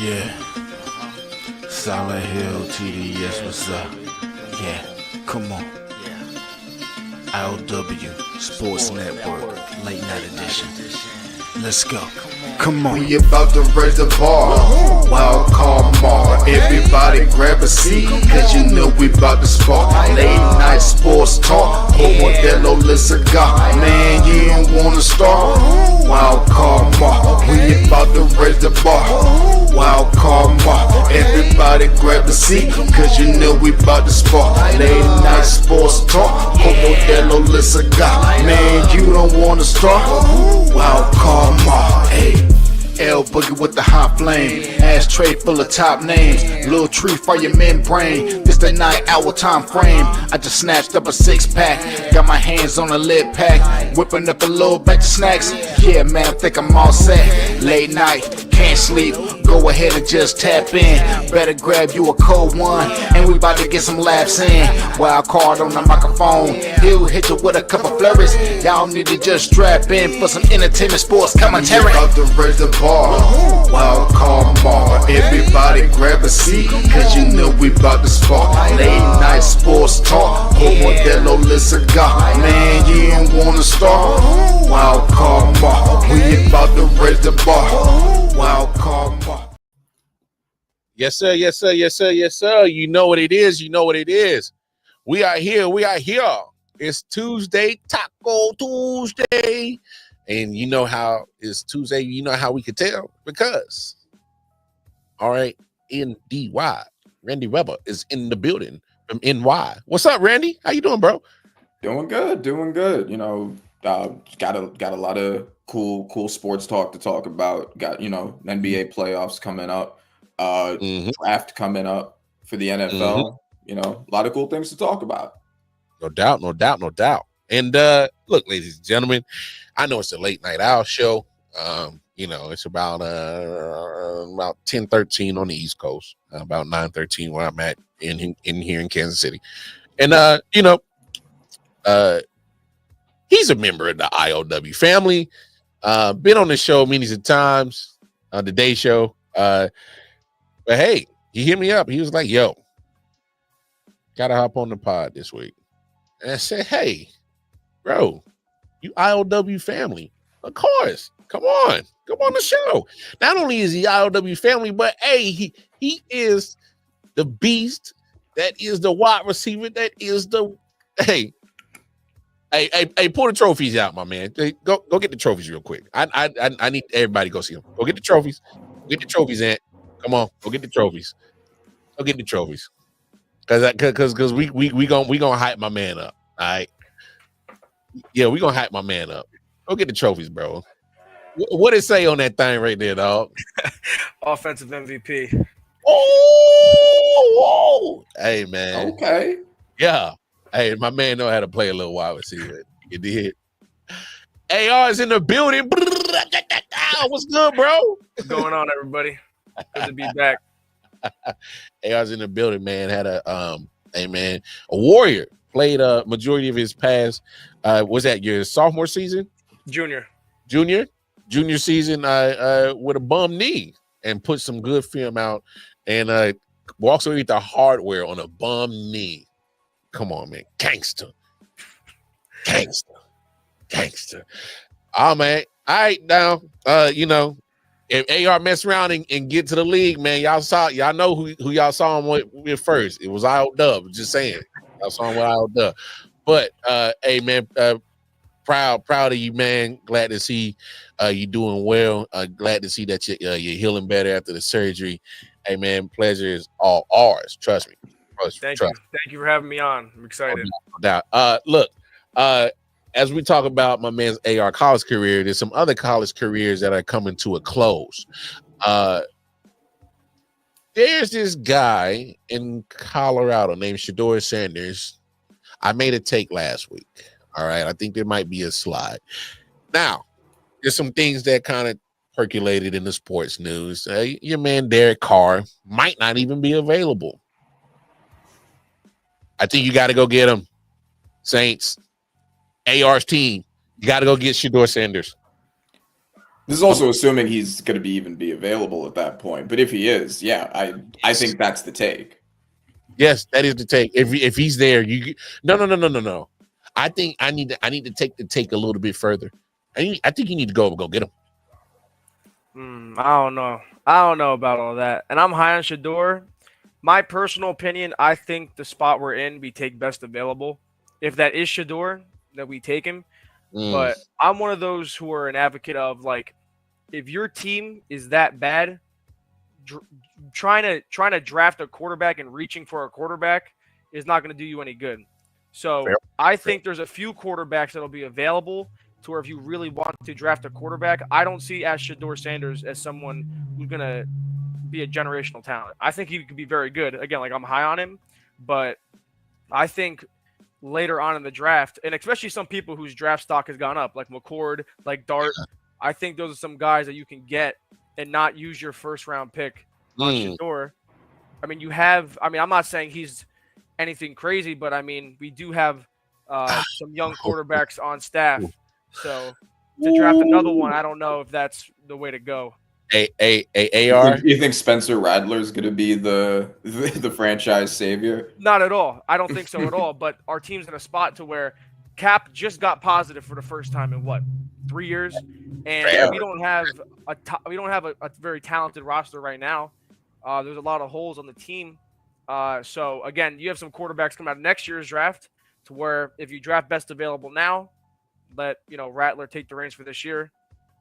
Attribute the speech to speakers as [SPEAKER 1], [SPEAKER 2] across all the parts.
[SPEAKER 1] Yeah, Silent Hill TDS, what's up? Yeah, come on. I.O.W. Sports Network, late night edition. Let's go. Come on.
[SPEAKER 2] We about to raise the bar. Wild card mark. Everybody grab a seat, cause you know we about to spark. Late night sports talk. Modelo Le Cigar. Man, you don't wanna start. Wild card mark. We about to raise the bar. Wild card mark. Everybody grab a seat, cause you know we about to spark. Late night sports talk. Modelo Le Cigar. Man, you don't wanna start. Wild card mark. Hey. L Boogie with the hot flame, ashtray full of top names, little tree for your membrane. This the 9 hour time frame. I just snatched up a 6-pack, got my hands on a lid pack, whipping up a little batch of snacks. Yeah, man, I think I'm all set. Late night, can't sleep. Go ahead and just tap in. Better grab you a cold one, and we about to get some laughs in. Wild card on the microphone, he'll hit you with a couple flurries. Y'all need to just strap in for some entertainment sports commentary. We about to raise the bar. Wild card bar. Everybody grab a seat, cause you know we about to spark. Late night sports talk. Modelo Le Cigar. Man, you don't wanna start. Wild card bar. We about to raise the bar. Wild card bar.
[SPEAKER 3] Yes, sir. Yes, sir. Yes, sir. Yes, sir. You know what it is. You know what it is. We are here. We are here. It's Tuesday, Taco Tuesday. And you know how it's Tuesday. You know how we could tell because RNDY, Randy Weber is in the building from NY. What's up, Randy? How you doing, bro?
[SPEAKER 4] Doing good, doing good. You know, got a lot of cool sports talk to talk about. Got NBA playoffs coming up, draft coming up for the NFL. You know, a lot of cool things to talk about.
[SPEAKER 3] No doubt, no doubt, no doubt. And look, ladies and gentlemen, I know it's a late night owl show. It's about 10:13 on the East Coast, about 9:13 where I'm at in here in Kansas City. And he's a member of the I.O.W. family. Been on the show many times, the Day Show. But hey, he hit me up. He was like, "Yo, gotta hop on the pod this week." And I said, "Hey, bro, you I.O.W. family. Of course. Come on the show." Not only is he I.O.W. family, but hey, he is the beast. That is the wide receiver. That is the hey, pull the trophies out, my man. Hey, go get the trophies real quick. I need everybody to go see him. Go get the trophies. Get the trophies, Ant. Come on, go get the trophies. Go get the trophies. Cause we gonna hype my man up. All right. Yeah, we gonna hype my man up. Go get the trophies, bro. What it say on that thing right there, dog?
[SPEAKER 5] Offensive MVP.
[SPEAKER 3] Oh, hey man.
[SPEAKER 4] Okay.
[SPEAKER 3] Yeah. Hey, my man know how to play a little wide receiver. You did. AR is in the building. What's good, bro?
[SPEAKER 5] What's going on, everybody? Good to be back.
[SPEAKER 3] AR's in the building, man. Had a warrior. Played a majority of his past. Was that your sophomore season?
[SPEAKER 5] Junior
[SPEAKER 3] season with a bum knee and put some good film out and walks away with the hardware on a bum knee. Come on, man. Gangster. Oh, man. All right, now, if AR mess around and get to the league, man, y'all know who y'all saw him with first. It was I.O.W. Just saying. Y'all saw him with I.O.W. But, hey, man, proud of you, man. Glad to see you doing well. Glad to see that you're healing better after the surgery. Hey, man, pleasure is all ours. Trust me.
[SPEAKER 5] Thank you for having me on. I'm excited.
[SPEAKER 3] No doubt. Look, as we talk about my man's AR college career, there's some other college careers that are coming to a close. There's this guy in Colorado named Shedeur Sanders. I made a take last week. All right. I think there might be a slide. Now, there's some things that kind of percolated in the sports news. Your man Derek Carr might not even be available. I think you got to go get him. Saints, AR's team. You got to go get Shedeur Sanders.
[SPEAKER 4] This is also assuming he's going to even be available at that point. But if he is, yeah, I think that's the take.
[SPEAKER 3] Yes, that is the take. If he's there, no. I think I need to take the take a little bit further. I think you need to go get him.
[SPEAKER 5] I don't know. I don't know about all that. And I'm high on Shador. My personal opinion, I think the spot we're in, we take best available. If that is Shador, that we take him. But I'm one of those who are an advocate of, like, if your team is that bad, trying to draft a quarterback and reaching for a quarterback is not going to do you any good. So I think there's a few quarterbacks that'll be available to where if you really want to draft a quarterback, I don't see Shador Sanders as someone who's going to be a generational talent. I think he could be very good. Again, like, I'm high on him, but I think later on in the draft, and especially some people whose draft stock has gone up, like McCord, like Dart, I think those are some guys that you can get and not use your first round pick on Shador. I mean, I'm not saying he's anything crazy, but I mean, we do have some young quarterbacks on staff. So to draft another one, I don't know if that's the way to go.
[SPEAKER 3] AR.
[SPEAKER 4] You think Spencer Rattler is going to be the franchise savior?
[SPEAKER 5] Not at all. I don't think so at all. But our team's in a spot to where Cap just got positive for the first time in 3 years, and we don't have a very talented roster right now. There's a lot of holes on the team. So again, you have some quarterbacks come out of next year's draft to where if you draft best available now, let Rattler take the reins for this year.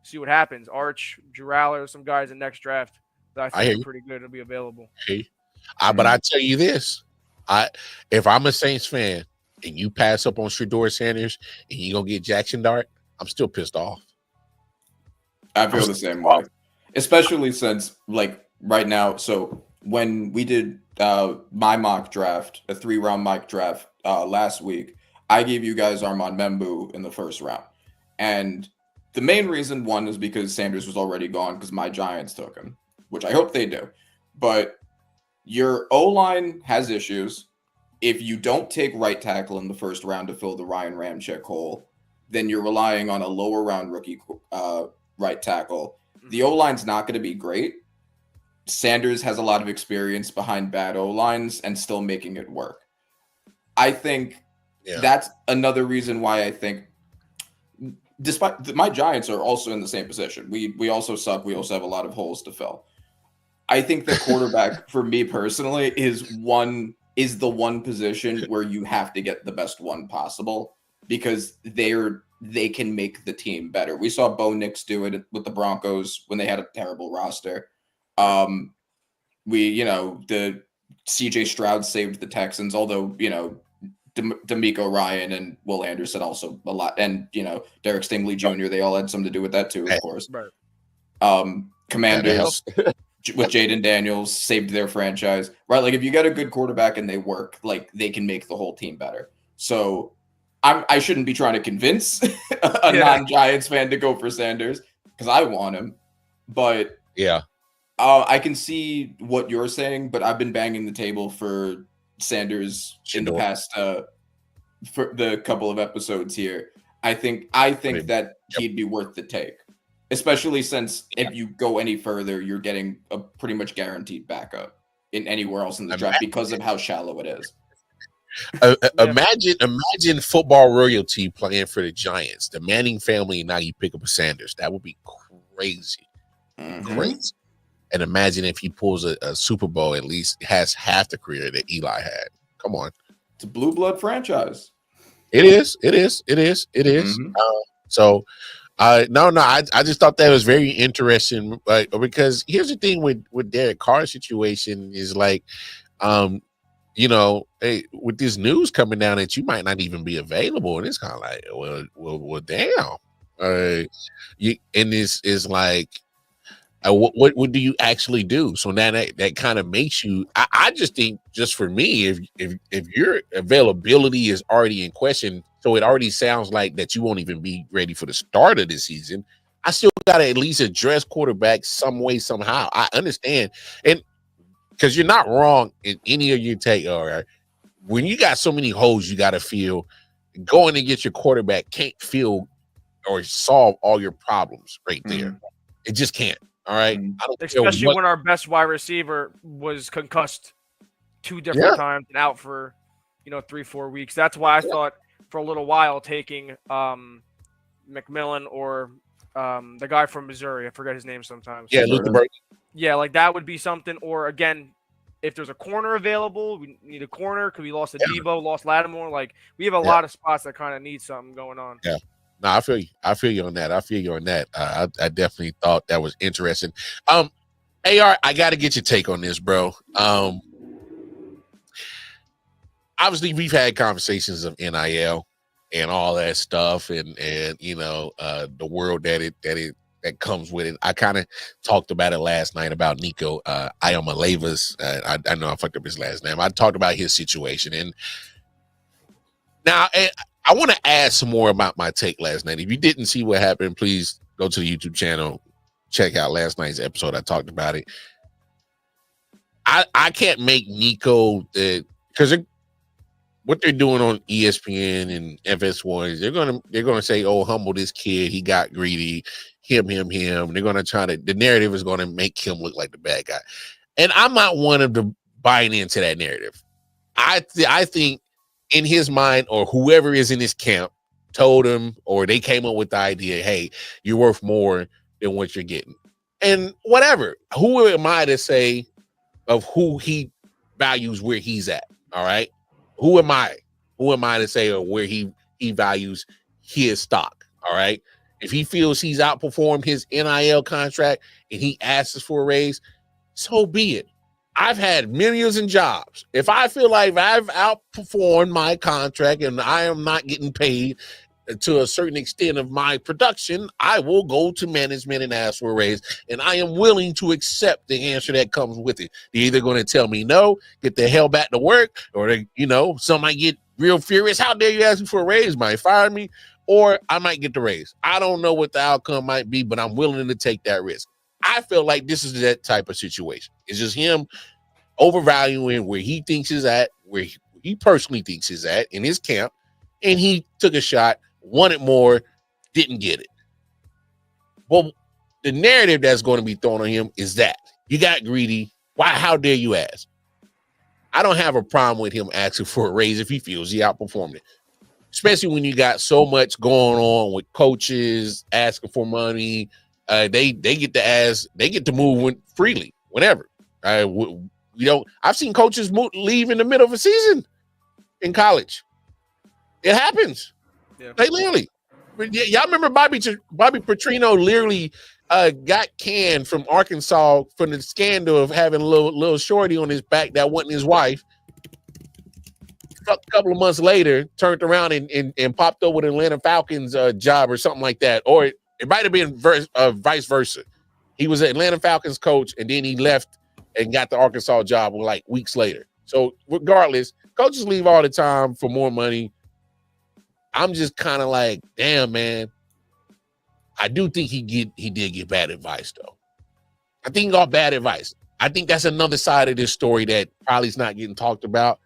[SPEAKER 5] See what happens. Arch, Drew Aller, some guys in next draft that I think are pretty good to be available.
[SPEAKER 3] But I tell you this, if I'm a Saints fan and you pass up on Shador Sanders and you gonna get Jackson Dart, I'm still pissed off.
[SPEAKER 4] I feel the same way, especially since, like, right now. So when we did my mock draft, a 3-round mock draft last week, I gave you guys Armand Membu in the first round, and the main reason, one, is because Sanders was already gone because my Giants took him, which I hope they do. But your O-line has issues. If you don't take right tackle in the first round to fill the Ryan Ramczyk hole, then you're relying on a lower round rookie right tackle. The O-line's not going to be great. Sanders has a lot of experience behind bad O-lines and still making it work. I think that's another reason why I think, despite my Giants are also in the same position. We also suck. We also have a lot of holes to fill. I think the quarterback for me personally is the one position where you have to get the best one possible because they can make the team better. We saw Bo Nix do it with the Broncos when they had a terrible roster. The CJ Stroud saved the Texans, although, D'Amico Ryan and Will Anderson also a lot, and Derek Stingley Jr. They all had something to do with that too, of course. Right. Commanders with Jaden Daniels saved their franchise, right? Like, if you get a good quarterback and they work, like, they can make the whole team better. So I shouldn't be trying to convince a non-Giants fan to go for Sanders because I want him, but I can see what you're saying, but I've been banging the table for Sanders in the past for the couple of episodes here. I think that he'd be worth the take, especially since if you go any further, you're getting a pretty much guaranteed backup in anywhere else in the draft because of how shallow it is.
[SPEAKER 3] Imagine football royalty playing for the Giants, the Manning family, and now you pick up a Sanders. That would be crazy. Crazy. And imagine if he pulls a Super Bowl, at least has half the career that Eli had. Come on.
[SPEAKER 4] It's a blue blood franchise.
[SPEAKER 3] It is. I just thought that was very interesting. Because here's the thing with Derek Carr's situation is like, hey, with this news coming down that you might not even be available, and it's kind of like, well, damn. And this is like, what do you actually do? So now that kind of makes you. I just think, just for me, if your availability is already in question, so it already sounds like that you won't even be ready for the start of the season. I still got to at least address quarterback some way, somehow. I understand, and because you're not wrong in any of your take. All right, when you got so many holes, you got to feel going to get your quarterback can't fill or solve all your problems right there. It just can't. All right.
[SPEAKER 4] Mhm.
[SPEAKER 3] I don't
[SPEAKER 5] Especially
[SPEAKER 3] care what.
[SPEAKER 5] when our best wide receiver was concussed 2 different times and out for 3-4 weeks. That's why I thought for a little while taking McMillan or the guy from Missouri. I forget his name sometimes.
[SPEAKER 3] Yeah, Luther Burton.
[SPEAKER 5] Yeah, like that would be something. Or again, if there's a corner available, we need a corner because we lost a Debo, lost Lattimore. Like we have a lot of spots that kind of need something going on.
[SPEAKER 3] Yeah. No, I feel you. I feel you on that. I definitely thought that was interesting. AR, I got to get your take on this, bro. Obviously, we've had conversations of NIL and all that stuff, and the world that comes with it. I kind of talked about it last night about Nico I.O.W. I know I fucked up his last name. I talked about his situation, and now I want to add some more about my take last night. If you didn't see what happened, please go to the YouTube channel, check out last night's episode. I talked about it. I can't make Nico because what they're doing on ESPN and FS1 is they're gonna say, "Oh, humble this kid. He got greedy. Him." They're gonna the narrative is gonna make him look like the bad guy, and I'm not one of the buying into that narrative. I think in his mind, or whoever is in his camp told him, or they came up with the idea, "Hey, you're worth more than what you're getting," and whatever. Who am I to say of who he values where he's at? All right. Who am I? Who am I to say or where he values his stock? All right. If he feels he's outperformed his NIL contract and he asks for a raise, so be it. I've had millions in jobs. If I feel like I've outperformed my contract and I am not getting paid to a certain extent of my production, I will go to management and ask for a raise. And I am willing to accept the answer that comes with it. They're either going to tell me no, get the hell back to work, or some might get real furious. How dare you ask me for a raise? Might fire me, or I might get the raise. I don't know what the outcome might be, but I'm willing to take that risk. I feel like this is that type of situation. It's just him overvaluing where he thinks is at, where he personally thinks is at in his camp, and he took a shot, wanted more, didn't get it. Well, the narrative that's going to be thrown on him is that you got greedy. Why? How dare you ask? I don't have a problem with him asking for a raise if he feels he outperformed it, especially when you got so much going on with coaches asking for money. They get to ask, they get to move freely whenever. I've seen coaches leave in the middle of a season in college. It happens.
[SPEAKER 5] Yeah.
[SPEAKER 3] They literally. Y'all remember Bobby Petrino literally got canned from Arkansas from the scandal of having a little shorty on his back that wasn't his wife. A couple of months later, turned around and popped up with an Atlanta Falcons job or something like that. Or it might have been vice versa. He was an Atlanta Falcons coach, and then he left and got the Arkansas job like weeks later. So regardless, coaches leave all the time for more money. I'm just kind of like, damn, man. I do think he did get bad advice, though. I think he got bad advice. I think that's another side of this story that probably is not getting talked about.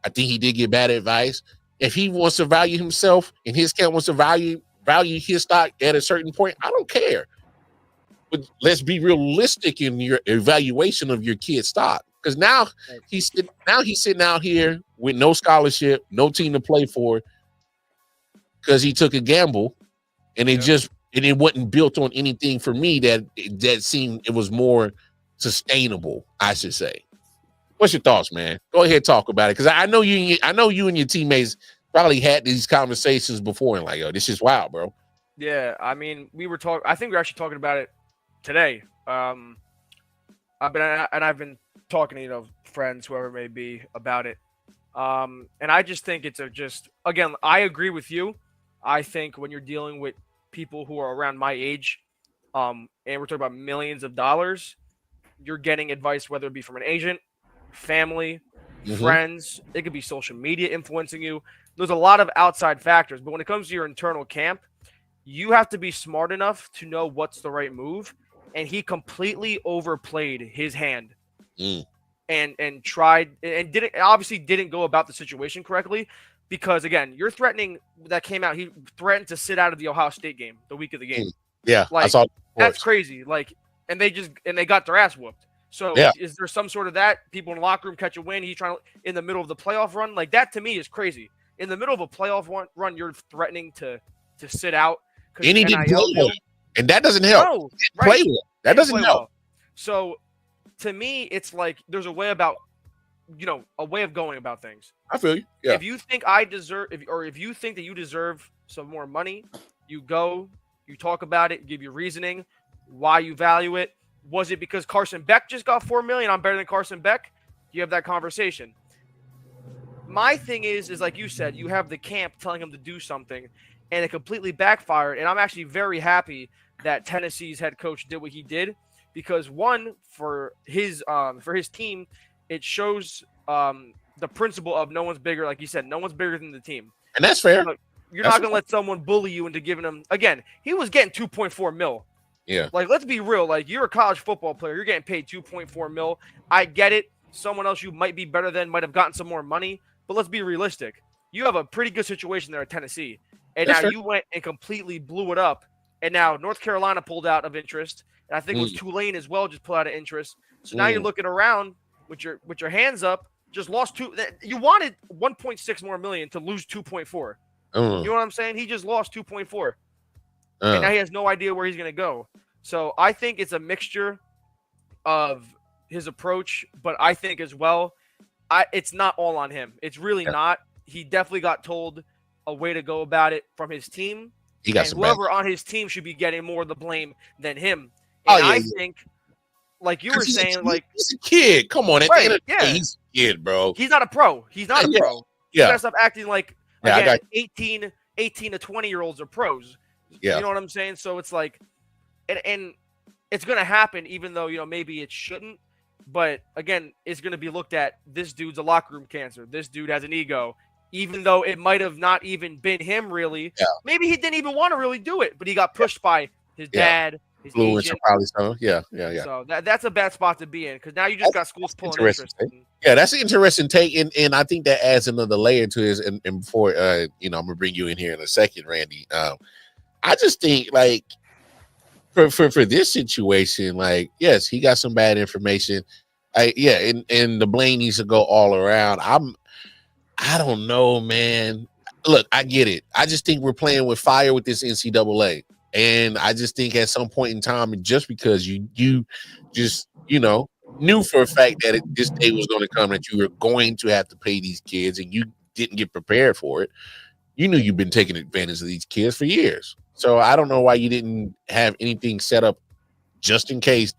[SPEAKER 3] I think he did get bad advice. If he wants to value himself and his camp wants to value his stock at a certain point, I don't care. But let's be realistic in your evaluation of your kid's stock. Because now he's sitting out here with no scholarship, no team to play for, because he took a gamble, and it wasn't built on anything for me that seemed it was more sustainable, I should say. What's your thoughts, man? Go ahead, talk about it, because I know you and your teammates probably had these conversations before and like, yo, this is wild, bro.
[SPEAKER 5] Yeah, I mean, I think we were actually talking about it today. I've been talking to friends, whoever it may be, about it. And I just think again, I agree with you. I think when you're dealing with people who are around my age, and we're talking about millions of dollars, you're getting advice, whether it be from an agent, family, friends. It could be social media influencing you. There's a lot of outside factors. But when it comes to your internal camp, you have to be smart enough to know what's the right move. And he completely overplayed his hand and tried and didn't go about the situation correctly. Because, again, you're threatening – that came out. He threatened to sit out of the Ohio State game, the week of the game.
[SPEAKER 3] Yeah,
[SPEAKER 5] like,
[SPEAKER 3] I saw.
[SPEAKER 5] That's crazy. Like, and they got their ass whooped. So is there some sort of that? People in the locker room catch a win. He's trying to, in the middle of the playoff run. Like, that to me is crazy. In the middle of a playoff run, you're threatening to sit out.
[SPEAKER 3] And he didn't play well. And that doesn't help.
[SPEAKER 5] No, right.
[SPEAKER 3] Play well. That doesn't help. Well.
[SPEAKER 5] So to me, it's like there's a way about, a way of going about things.
[SPEAKER 3] I feel you. Yeah.
[SPEAKER 5] If you think if you think that you deserve some more money, you go, you talk about it, give your reasoning, why you value it. Was it because Carson Beck just got $4 million? I'm better than Carson Beck. You have that conversation. My thing is like you said, you have the camp telling him to do something, and it completely backfired. And I'm actually very happy that Tennessee's head coach did what he did, because one, for his team, it shows the principle of no one's bigger. Like you said, no one's bigger than the team,
[SPEAKER 3] and that's fair.
[SPEAKER 5] You're not going to let someone bully you into giving him. Again, he was getting $2.4 million.
[SPEAKER 3] Yeah.
[SPEAKER 5] Like, let's be real. Like, you're a college football player. You're getting paid $2.4 million. I get it. Someone else you might be better than might have gotten some more money. But let's be realistic. You have a pretty good situation there at Tennessee. And now you went and completely blew it up. And now North Carolina pulled out of interest. And I think it was Tulane as well just pulled out of interest. So now you're looking around with your hands up. Just lost two. You wanted 1.6 more million to lose 2.4. You know what I'm saying? He just lost 2.4. And now he has no idea where he's going to go. So I think it's a mixture of his approach, but I think as well, it's not all on him. It's really not. He definitely got told a way to go about it from his team.
[SPEAKER 3] He got
[SPEAKER 5] whoever on his team should be getting more of the blame than him. And I think, like you were saying,
[SPEAKER 3] he's a kid. Come on, he's a kid, bro.
[SPEAKER 5] He's not a pro. He's not a pro.
[SPEAKER 3] Yeah.
[SPEAKER 5] You gotta stop acting like 18 to 20-year-olds are pros.
[SPEAKER 3] Yeah.
[SPEAKER 5] You know what I'm saying? So it's like, and it's going to happen, even though, maybe it shouldn't. But again, it's going to be looked at. This dude's a locker room cancer. This dude has an ego, even though it might have not even been him really. Yeah. Maybe he didn't even want to really do it, but he got pushed by his dad, his agent.
[SPEAKER 3] Probably so. Yeah.
[SPEAKER 5] So that's a bad spot to be in, because now you just got schools pulling interest.
[SPEAKER 3] Yeah, that's an interesting take, and I think that adds another layer to it. And before, I'm gonna bring you in here in a second, Randy. I just think, like, for this situation, like, yes, he got some bad information. And the blame needs to go all around. I don't know, man. Look, I get it. I just think we're playing with fire with this NCAA. And I just think at some point in time, just because you just, knew for a fact that this day was going to come, that you were going to have to pay these kids, and you didn't get prepared for it. You knew you've been taking advantage of these kids for years. So I don't know why you didn't have anything set up just in case,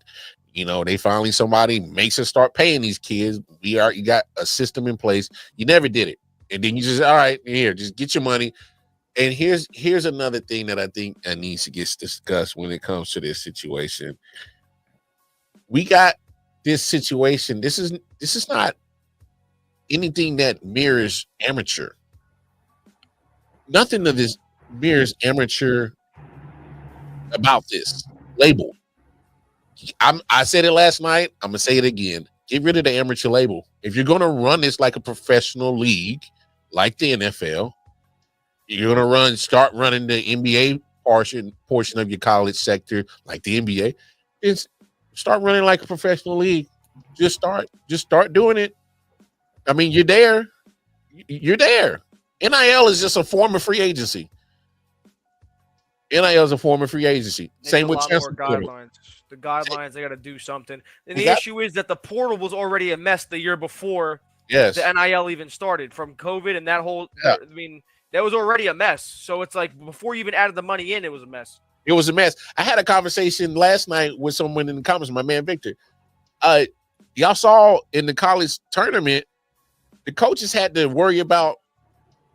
[SPEAKER 3] they finally somebody makes us start paying these kids. You got a system in place. You never did it. And then you just, all right, here, just get your money. And here's another thing that I think needs to get discussed when it comes to this situation. We got this situation. This is not anything that mirrors amateur. Nothing of this mirrors amateur about this label. I said it last night. I'm gonna say it again. Get rid of the amateur label. If you're gonna run this like a professional league, like the NFL, you're gonna start running the NBA portion of your college sector like the NBA. It's start running like a professional league. Just start doing it. I mean, you're there. You're there. NIL is just a form of free agency. NIL is a form of free agency. Same with transfer
[SPEAKER 5] guidelines. The guidelines, they got to do something. And the issue is that the portal was already a mess the year before the NIL even started, from COVID and that whole. I mean, that was already a mess. So it's like before you even added the money in, it was a mess.
[SPEAKER 3] It was a mess. I had a conversation last night with someone in the comments, my man Victor. Y'all saw in the college tournament, the coaches had to worry about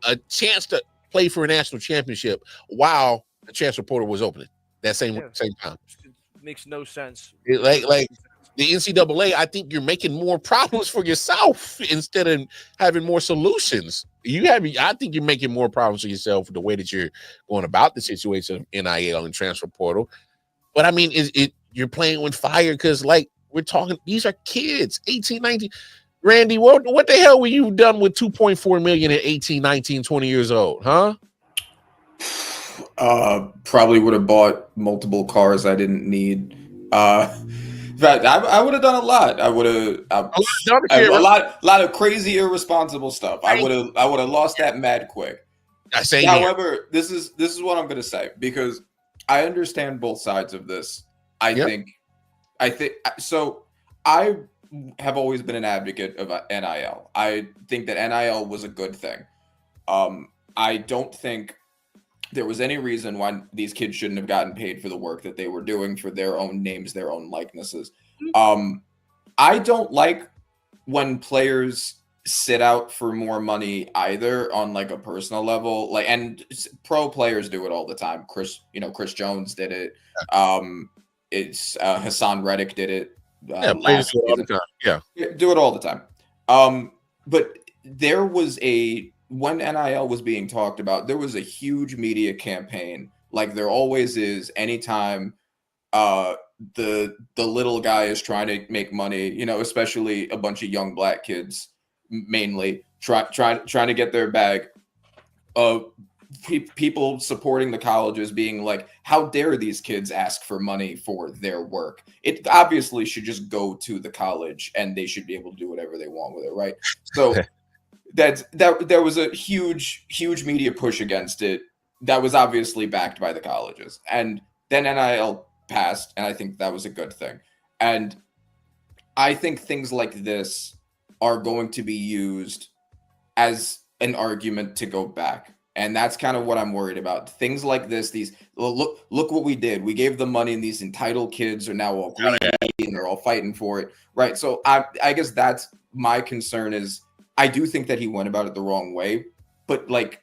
[SPEAKER 3] a chance to play for a national championship while the transfer portal was opening that same time.
[SPEAKER 5] It makes no sense.
[SPEAKER 3] Like the NCAA, I think you're making more problems for yourself instead of having more solutions. I think you're making more problems for yourself with the way that you're going about the situation of NIL and transfer portal. But I mean, you're playing with fire because, like, we're talking, these are kids, 18, 19. Randy, what the hell were you done with $2.4 million at 18, 19, 20 years old, huh?
[SPEAKER 4] Probably would have bought multiple cars I didn't need. In fact, I would have done a lot. I would have a lot of crazy irresponsible stuff. I would have lost that mad quick. However, this is what I'm gonna say, because I understand both sides of this. I think so. I have always been an advocate of NIL. I think that NIL was a good thing. I don't think there was any reason why these kids shouldn't have gotten paid for the work that they were doing for their own names, their own likenesses. I don't like when players sit out for more money either, on like a personal level, like, and pro players do it all the time. Chris Jones did it. It's Hassan Reddick did it.
[SPEAKER 3] Last season.
[SPEAKER 4] Do it all the time. But there was when NIL was being talked about, there was a huge media campaign, like there always is anytime the little guy is trying to make money, especially a bunch of young black kids, mainly trying to get their bag. People supporting the colleges being like, how dare these kids ask for money for their work? It obviously should just go to the college and they should be able to do whatever they want with it, right? So there was a huge media push against it that was obviously backed by the colleges. And then NIL passed, and I think that was a good thing. And I think things like this are going to be used as an argument to go back. And that's kind of what I'm worried about. Things like this, look what we did. We gave them money, and these entitled kids are now all greedy and they're all fighting for it. Right. So I guess that's my concern is, I do think that he went about it the wrong way, but like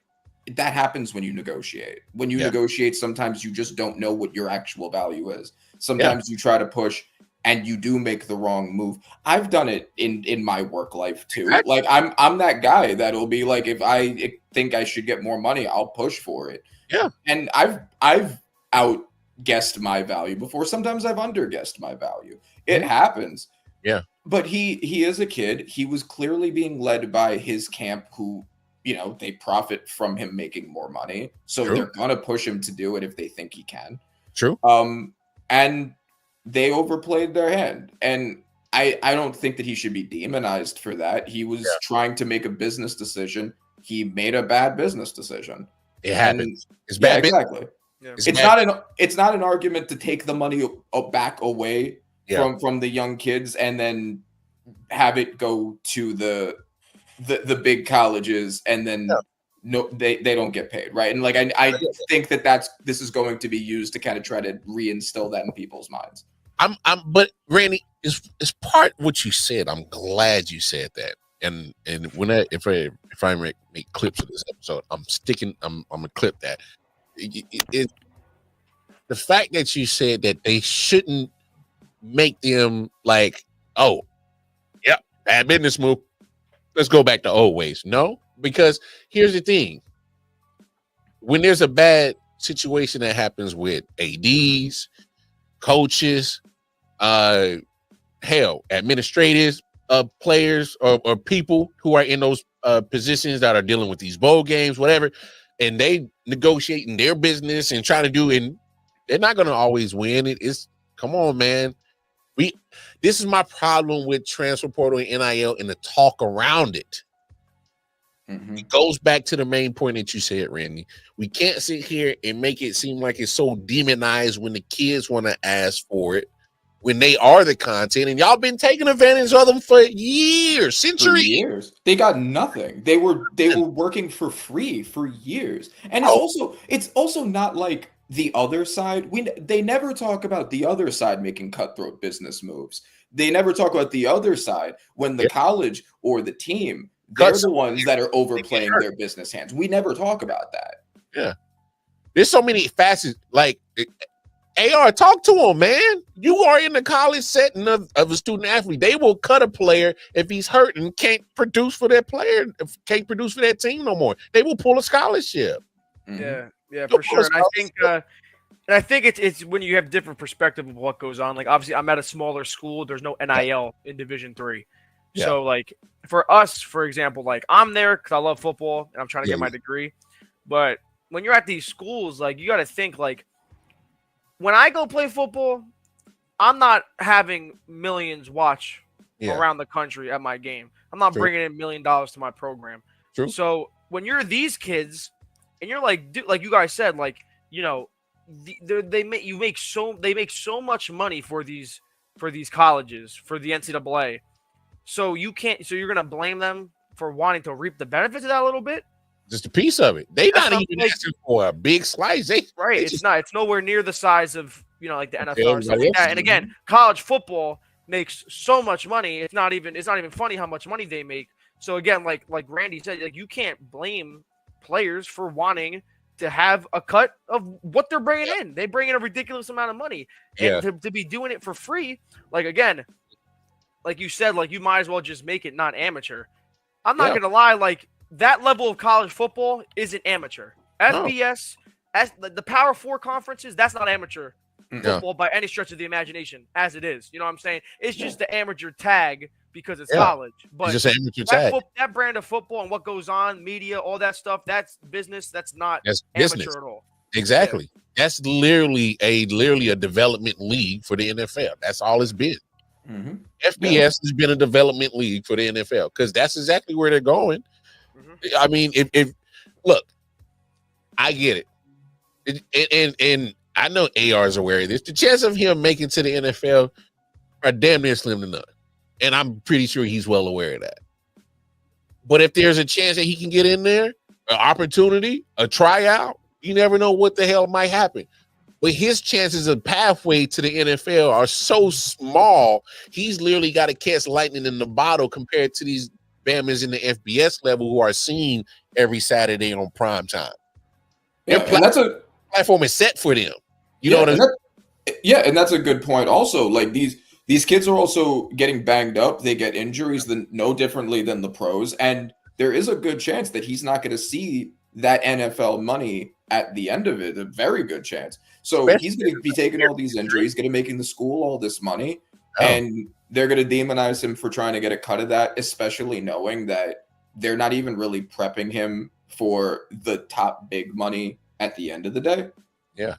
[SPEAKER 4] that happens when you negotiate. When you negotiate, sometimes you just don't know what your actual value is. Sometimes you try to push and you do make the wrong move. I've done it in my work life too. Like I'm that guy that'll be like, if I think I should get more money, I'll push for it. Yeah. And I've outguessed my value before. Sometimes I've underguessed my value. It happens. Yeah. But he is a kid. He was clearly being led by his camp, who, they profit from him making more money. So they're going to push him to do it if they think he can. True. And they overplayed their hand. And I don't think that he should be demonized for that. He was trying to make a business decision. He made a bad business decision. It happens. It's bad. Exactly. Yeah. It's not an argument to take the money back away from the young kids and then have it go to the big colleges, and then they don't get paid, right? And like I think that this is going to be used to kind of try to reinstill that in people's minds. But Randy, is part what you said. I'm glad you said that. And when if I make clips of this episode, I'm gonna clip that. The fact that you said that they shouldn't make them like, oh, yep, bad business move, let's go back to old ways. No, because here's the thing. When there's a bad situation that happens with ADs, coaches, administrators, players or people who are in those positions that are dealing with these bowl games, whatever, and they negotiating their business and trying to do, and they're not going to always win. Come on, man. This is my problem with transfer portal and NIL and the talk around it. Mm-hmm. It goes back to the main point that you said, Randy. We can't sit here and make it seem like it's so demonized when the kids want to ask for it, when they are the content, and y'all been taking advantage of them for years, centuries. For years. They got nothing. They were working for free for years. And it's also not like the other side. They never talk about the other side making cutthroat business moves. They never talk about the other side when the college or the team, they're the ones that are overplaying their business hands. We never talk about that. Yeah. There's so many facets. Like, AR, talk to him, man. You are in the college setting of a student athlete. They will cut a player if he's hurt and can't produce for that player, can't produce for that team no more. They will pull a scholarship. Mm-hmm. Yeah, for sure. And I think it's when you have different perspective of what goes on. Like, obviously, I'm at a smaller school. There's no NIL in Division III. Yeah. So, like, for us, for example, like, I'm there because I love football and I'm trying to get my degree. But
[SPEAKER 5] when you're at these schools, like, you got to think, like, when I go play football, I'm not having millions watch around the country at my game. I'm not bringing in $1 million to my program.
[SPEAKER 3] True.
[SPEAKER 5] So when you're these kids, and you're like, dude, like you guys said, like, you know, they make so much money for these colleges, for the NCAA. So you're gonna blame them for wanting to reap the benefits of that a little bit?
[SPEAKER 3] Just a piece of it. They not even asking for a big slice.
[SPEAKER 5] It's not. It's nowhere near the size of, you know, like the NFL or something like that. And again, college football makes so much money. It's not even funny how much money they make. So again, like Randy said, like, you can't blame players for wanting to have a cut of what they're bringing in. They bring in a ridiculous amount of money, and to be doing it for free, like, again, like you said, like, you might as well just make it not amateur. I'm not gonna lie, like, that level of college football isn't amateur. FBS, the Power 4 conferences, that's not amateur football by any stretch of the imagination, as it is. You know what I'm saying? It's just the amateur tag because it's college. But
[SPEAKER 3] it's just an amateur tag.
[SPEAKER 5] That brand of football and what goes on, media, all that stuff, that's business. That's not amateur at all.
[SPEAKER 3] Exactly. Yeah. That's literally a development league for the NFL. That's all it's been.
[SPEAKER 4] Mm-hmm.
[SPEAKER 3] FBS has been a development league for the NFL because that's exactly where they're going. I mean, if look, I get it, and I know AR is aware of this. The chance of him making to the NFL are damn near slim to none, and I'm pretty sure he's well aware of that. But if there's a chance that he can get in there, an opportunity, a tryout, you never know what the hell might happen. But his chances of pathway to the NFL are so small. He's literally got to catch lightning in the bottle compared to these Bammers in the FBS level who are seen every Saturday on prime time.
[SPEAKER 4] Yeah, and that's a
[SPEAKER 3] platform is set for them. You know what I mean?
[SPEAKER 4] Yeah, and that's a good point. Also, like, these kids are also getting banged up. They get injuries no differently than the pros, and there is a good chance that he's not going to see that NFL money at the end of it. A very good chance. So he's going to be taking all these injuries, going to making the school all this money, and they're going to demonize him for trying to get a cut of that, especially knowing that they're not even really prepping him for the top big money at the end of the day.
[SPEAKER 3] Yeah.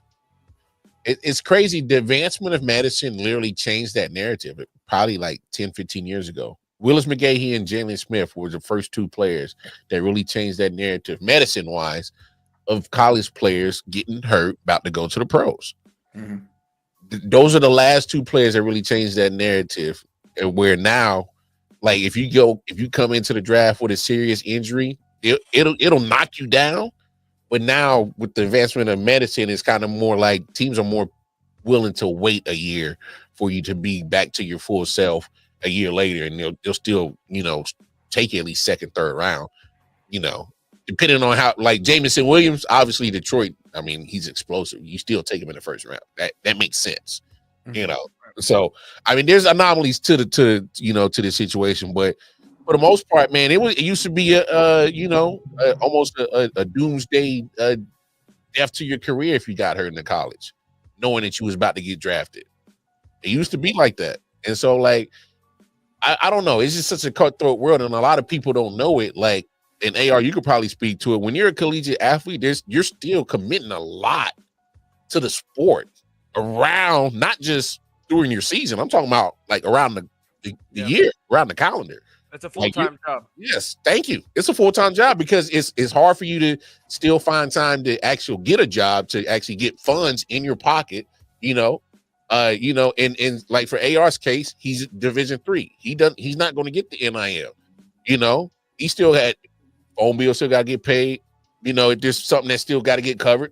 [SPEAKER 3] It's crazy. The advancement of Madison literally changed that narrative probably like 10, 15 years ago. Willis McGahee and Jalen Smith were the first two players that really changed that narrative, medicine-wise, of college players getting hurt, about to go to the pros.
[SPEAKER 4] Mm-hmm.
[SPEAKER 3] Those are the last two players that really changed that narrative. Where now, like, if you come into the draft with a serious injury, it'll knock you down. But now with the advancement of medicine, it's kind of more like teams are more willing to wait a year for you to be back to your full self a year later, and they'll still, you know, take you at least second, third round, you know, depending on how, like Jameson Williams, obviously Detroit, I mean, he's explosive. You still take him in the first round. That makes sense, you know. So, I mean, there's anomalies to the situation, but for the most part, man, it used to be almost a doomsday death to your career if you got hurt in the college, knowing that you was about to get drafted. It used to be like that, and so, like, I don't know. It's just such a cutthroat world, and a lot of people don't know it. Like, and AR, you could probably speak to it. When you're a collegiate athlete, you're still committing a lot to the sport around, not just during your season. I'm talking about like around the year, around the calendar.
[SPEAKER 5] It's a full-time job.
[SPEAKER 3] Yes, thank you. It's a full-time job because it's hard for you to still find time to actually get a job, to actually get funds in your pocket, and like for AR's case, he's Division III. He's not going to get the NIL. He still had phone bill, still got to get paid. There's something that still got to get covered.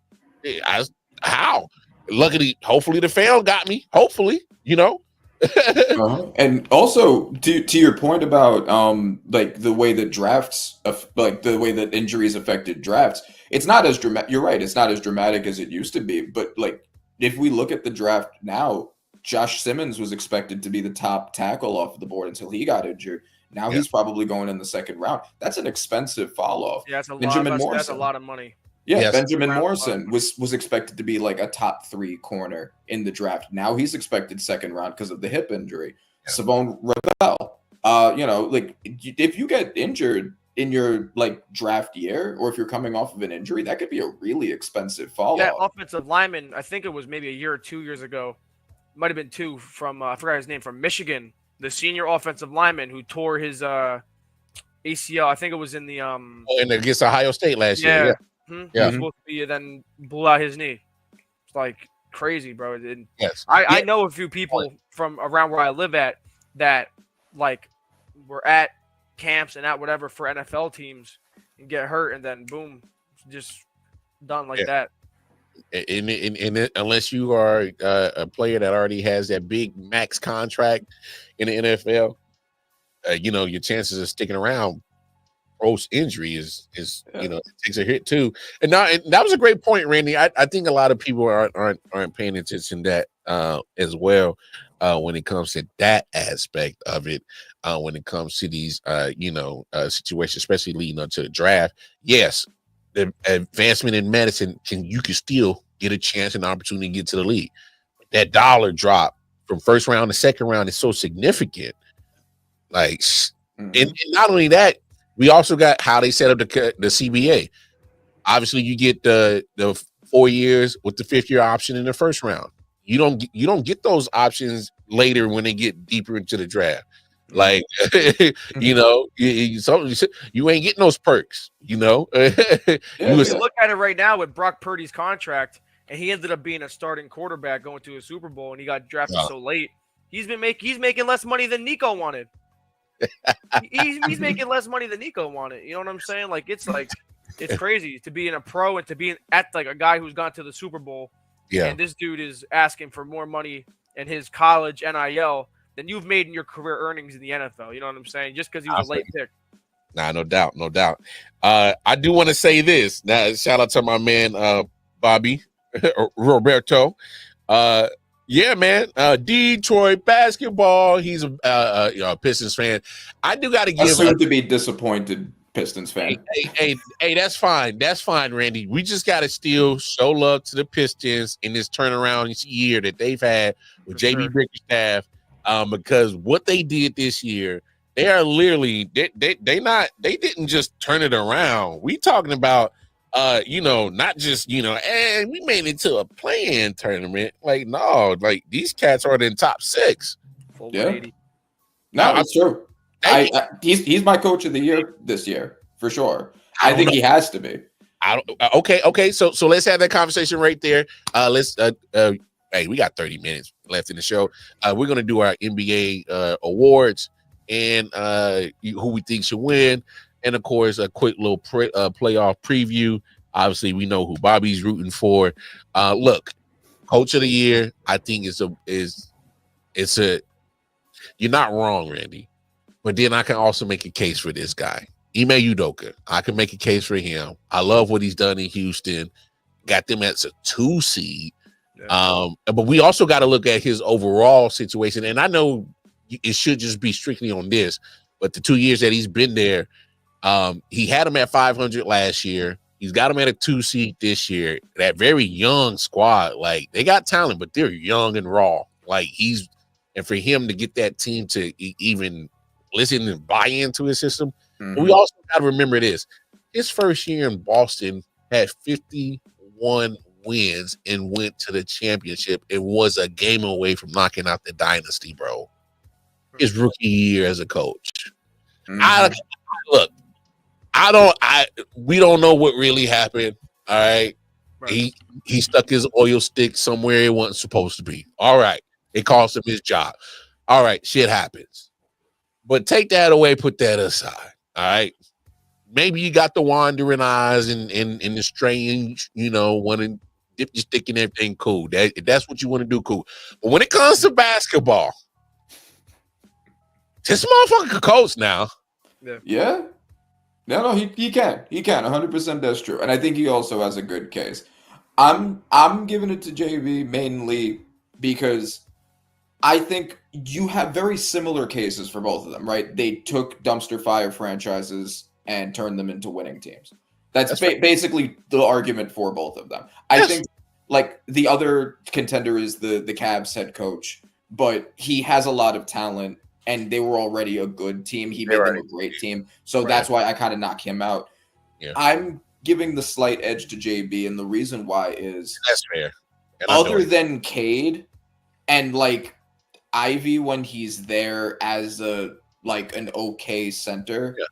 [SPEAKER 3] How? Luckily, hopefully the fan got me. Hopefully,
[SPEAKER 4] And also to your point about like the way that drafts, like the way that injuries affected drafts, it's not as dramatic. You're right, it's not as dramatic as it used to be. But like if we look at the draft now, Josh Simmons was expected to be the top tackle off the board until he got injured. Now he's probably going in the second round. That's an expensive fall off.
[SPEAKER 5] Yeah, that's a lot of money.
[SPEAKER 4] Yeah, yes. Benjamin Morrison was expected to be like a top 3 corner in the draft. Now he's expected second round because of the hip injury. Yeah. Savon Rebel, like if you get injured in your like draft year, or if you're coming off of an injury, that could be a really expensive follow.
[SPEAKER 5] That offensive lineman, I think it was maybe a year or 2 years ago, might have been two, from I forgot his name, from Michigan, the senior offensive lineman who tore his ACL. I think it was in the
[SPEAKER 3] and against Ohio State last year.
[SPEAKER 5] He
[SPEAKER 3] Yeah.
[SPEAKER 5] was supposed to be, then blew out his knee. It's like crazy, bro. And
[SPEAKER 3] Yes.
[SPEAKER 5] I know a few people from around where I live at that like were at camps and at whatever for NFL teams and get hurt, and then boom, just done like that.
[SPEAKER 3] And unless you are a player that already has that big max contract in the NFL, your chances of sticking around post injury is it takes a hit too. And that was a great point, Randy. I think a lot of people aren't paying attention to that as well when it comes to that aspect of it. When it comes to these situations, especially leading up to the draft. Yes, the advancement in medicine you can still get a chance and opportunity to get to the league. That dollar drop from first round to second round is so significant. Like, and not only that, we also got how they set up the CBA. Obviously, you get the 4 years with the 5th year option in the first round. You don't get those options later when they get deeper into the draft. Like, you ain't getting those perks. You look
[SPEAKER 5] at it right now with Brock Purdy's contract, and he ended up being a starting quarterback going to a Super Bowl, and he got drafted so late. He's making less money than Nico wanted. he's making less money than Nico wanted. You know what I'm saying? Like it's crazy to be in a pro and to be at like a guy who's gone to the Super Bowl. Yeah. And this dude is asking for more money in his college NIL than you've made in your career earnings in the NFL. You know what I'm saying? Just because he was a late pick.
[SPEAKER 3] Nah, no doubt. I do want to say this. Now, shout out to my man Bobby Roberto. Yeah, man. Detroit basketball. He's a Pistons fan. I do got to give
[SPEAKER 4] soon to be disappointed Pistons fan.
[SPEAKER 3] Hey, that's fine. That's fine, Randy. We just got to still show love to the Pistons in this turnaround year that they've had with JB Bickerstaff, because what they did this year, they are literally they didn't just turn it around. We talking about not just and we made it to a play-in tournament. Like, no, like these cats are in top 6.
[SPEAKER 4] Yeah, no, it's true. He's my coach of the year this year for sure. I think he has to be.
[SPEAKER 3] Okay. So let's have that conversation right there. Hey, we got 30 minutes left in the show. We're gonna do our NBA awards and who we think should win. And of course, a quick little playoff preview. Obviously, we know who Bobby's rooting for. Look, coach of the year, I think you're not wrong, Randy. But then I can also make a case for this guy, Ime Udoka. I can make a case for him. I love what he's done in Houston. Got them as a 2 seed. Yeah. But we also got to look at his overall situation. And I know it should just be strictly on this, but the 2 years that he's been there, he had him at 500 last year. He's got him at a 2 seed this year. That very young squad, like they got talent, but they're young and raw. Like and for him to get that team to even listen and buy into his system. Mm-hmm. We also got to remember this. His first year in Boston had 51 wins and went to the championship and was a game away from knocking out the dynasty, bro. His rookie year as a coach. Mm-hmm. We don't know what really happened. All right. He stuck his oil stick somewhere it wasn't supposed to be. All right. It cost him his job. All right. Shit happens. But take that away, put that aside. All right. Maybe you got the wandering eyes and the strange, wanting dip your stick in everything. Cool. If that's what you want to do, cool. But when it comes to basketball, this motherfucker can coach now.
[SPEAKER 4] Yeah. No, he can. He can. 100% that's true. And I think he also has a good case. I'm giving it to JV mainly because I think you have very similar cases for both of them, right? They took dumpster fire franchises and turned them into winning teams. That's basically the argument for both of them. I think like the other contender is the Cavs head coach, but he has a lot of talent and they were already a good team. He made
[SPEAKER 3] Right.
[SPEAKER 4] them a great team. So
[SPEAKER 3] Right.
[SPEAKER 4] that's why I kind of knock him out.
[SPEAKER 3] Yeah.
[SPEAKER 4] I'm giving the slight edge to JB, and the reason why is
[SPEAKER 3] That's fair. And I know
[SPEAKER 4] other
[SPEAKER 3] it.
[SPEAKER 4] than Cade and like Ivy when he's there as a like an okay center.
[SPEAKER 3] Yeah.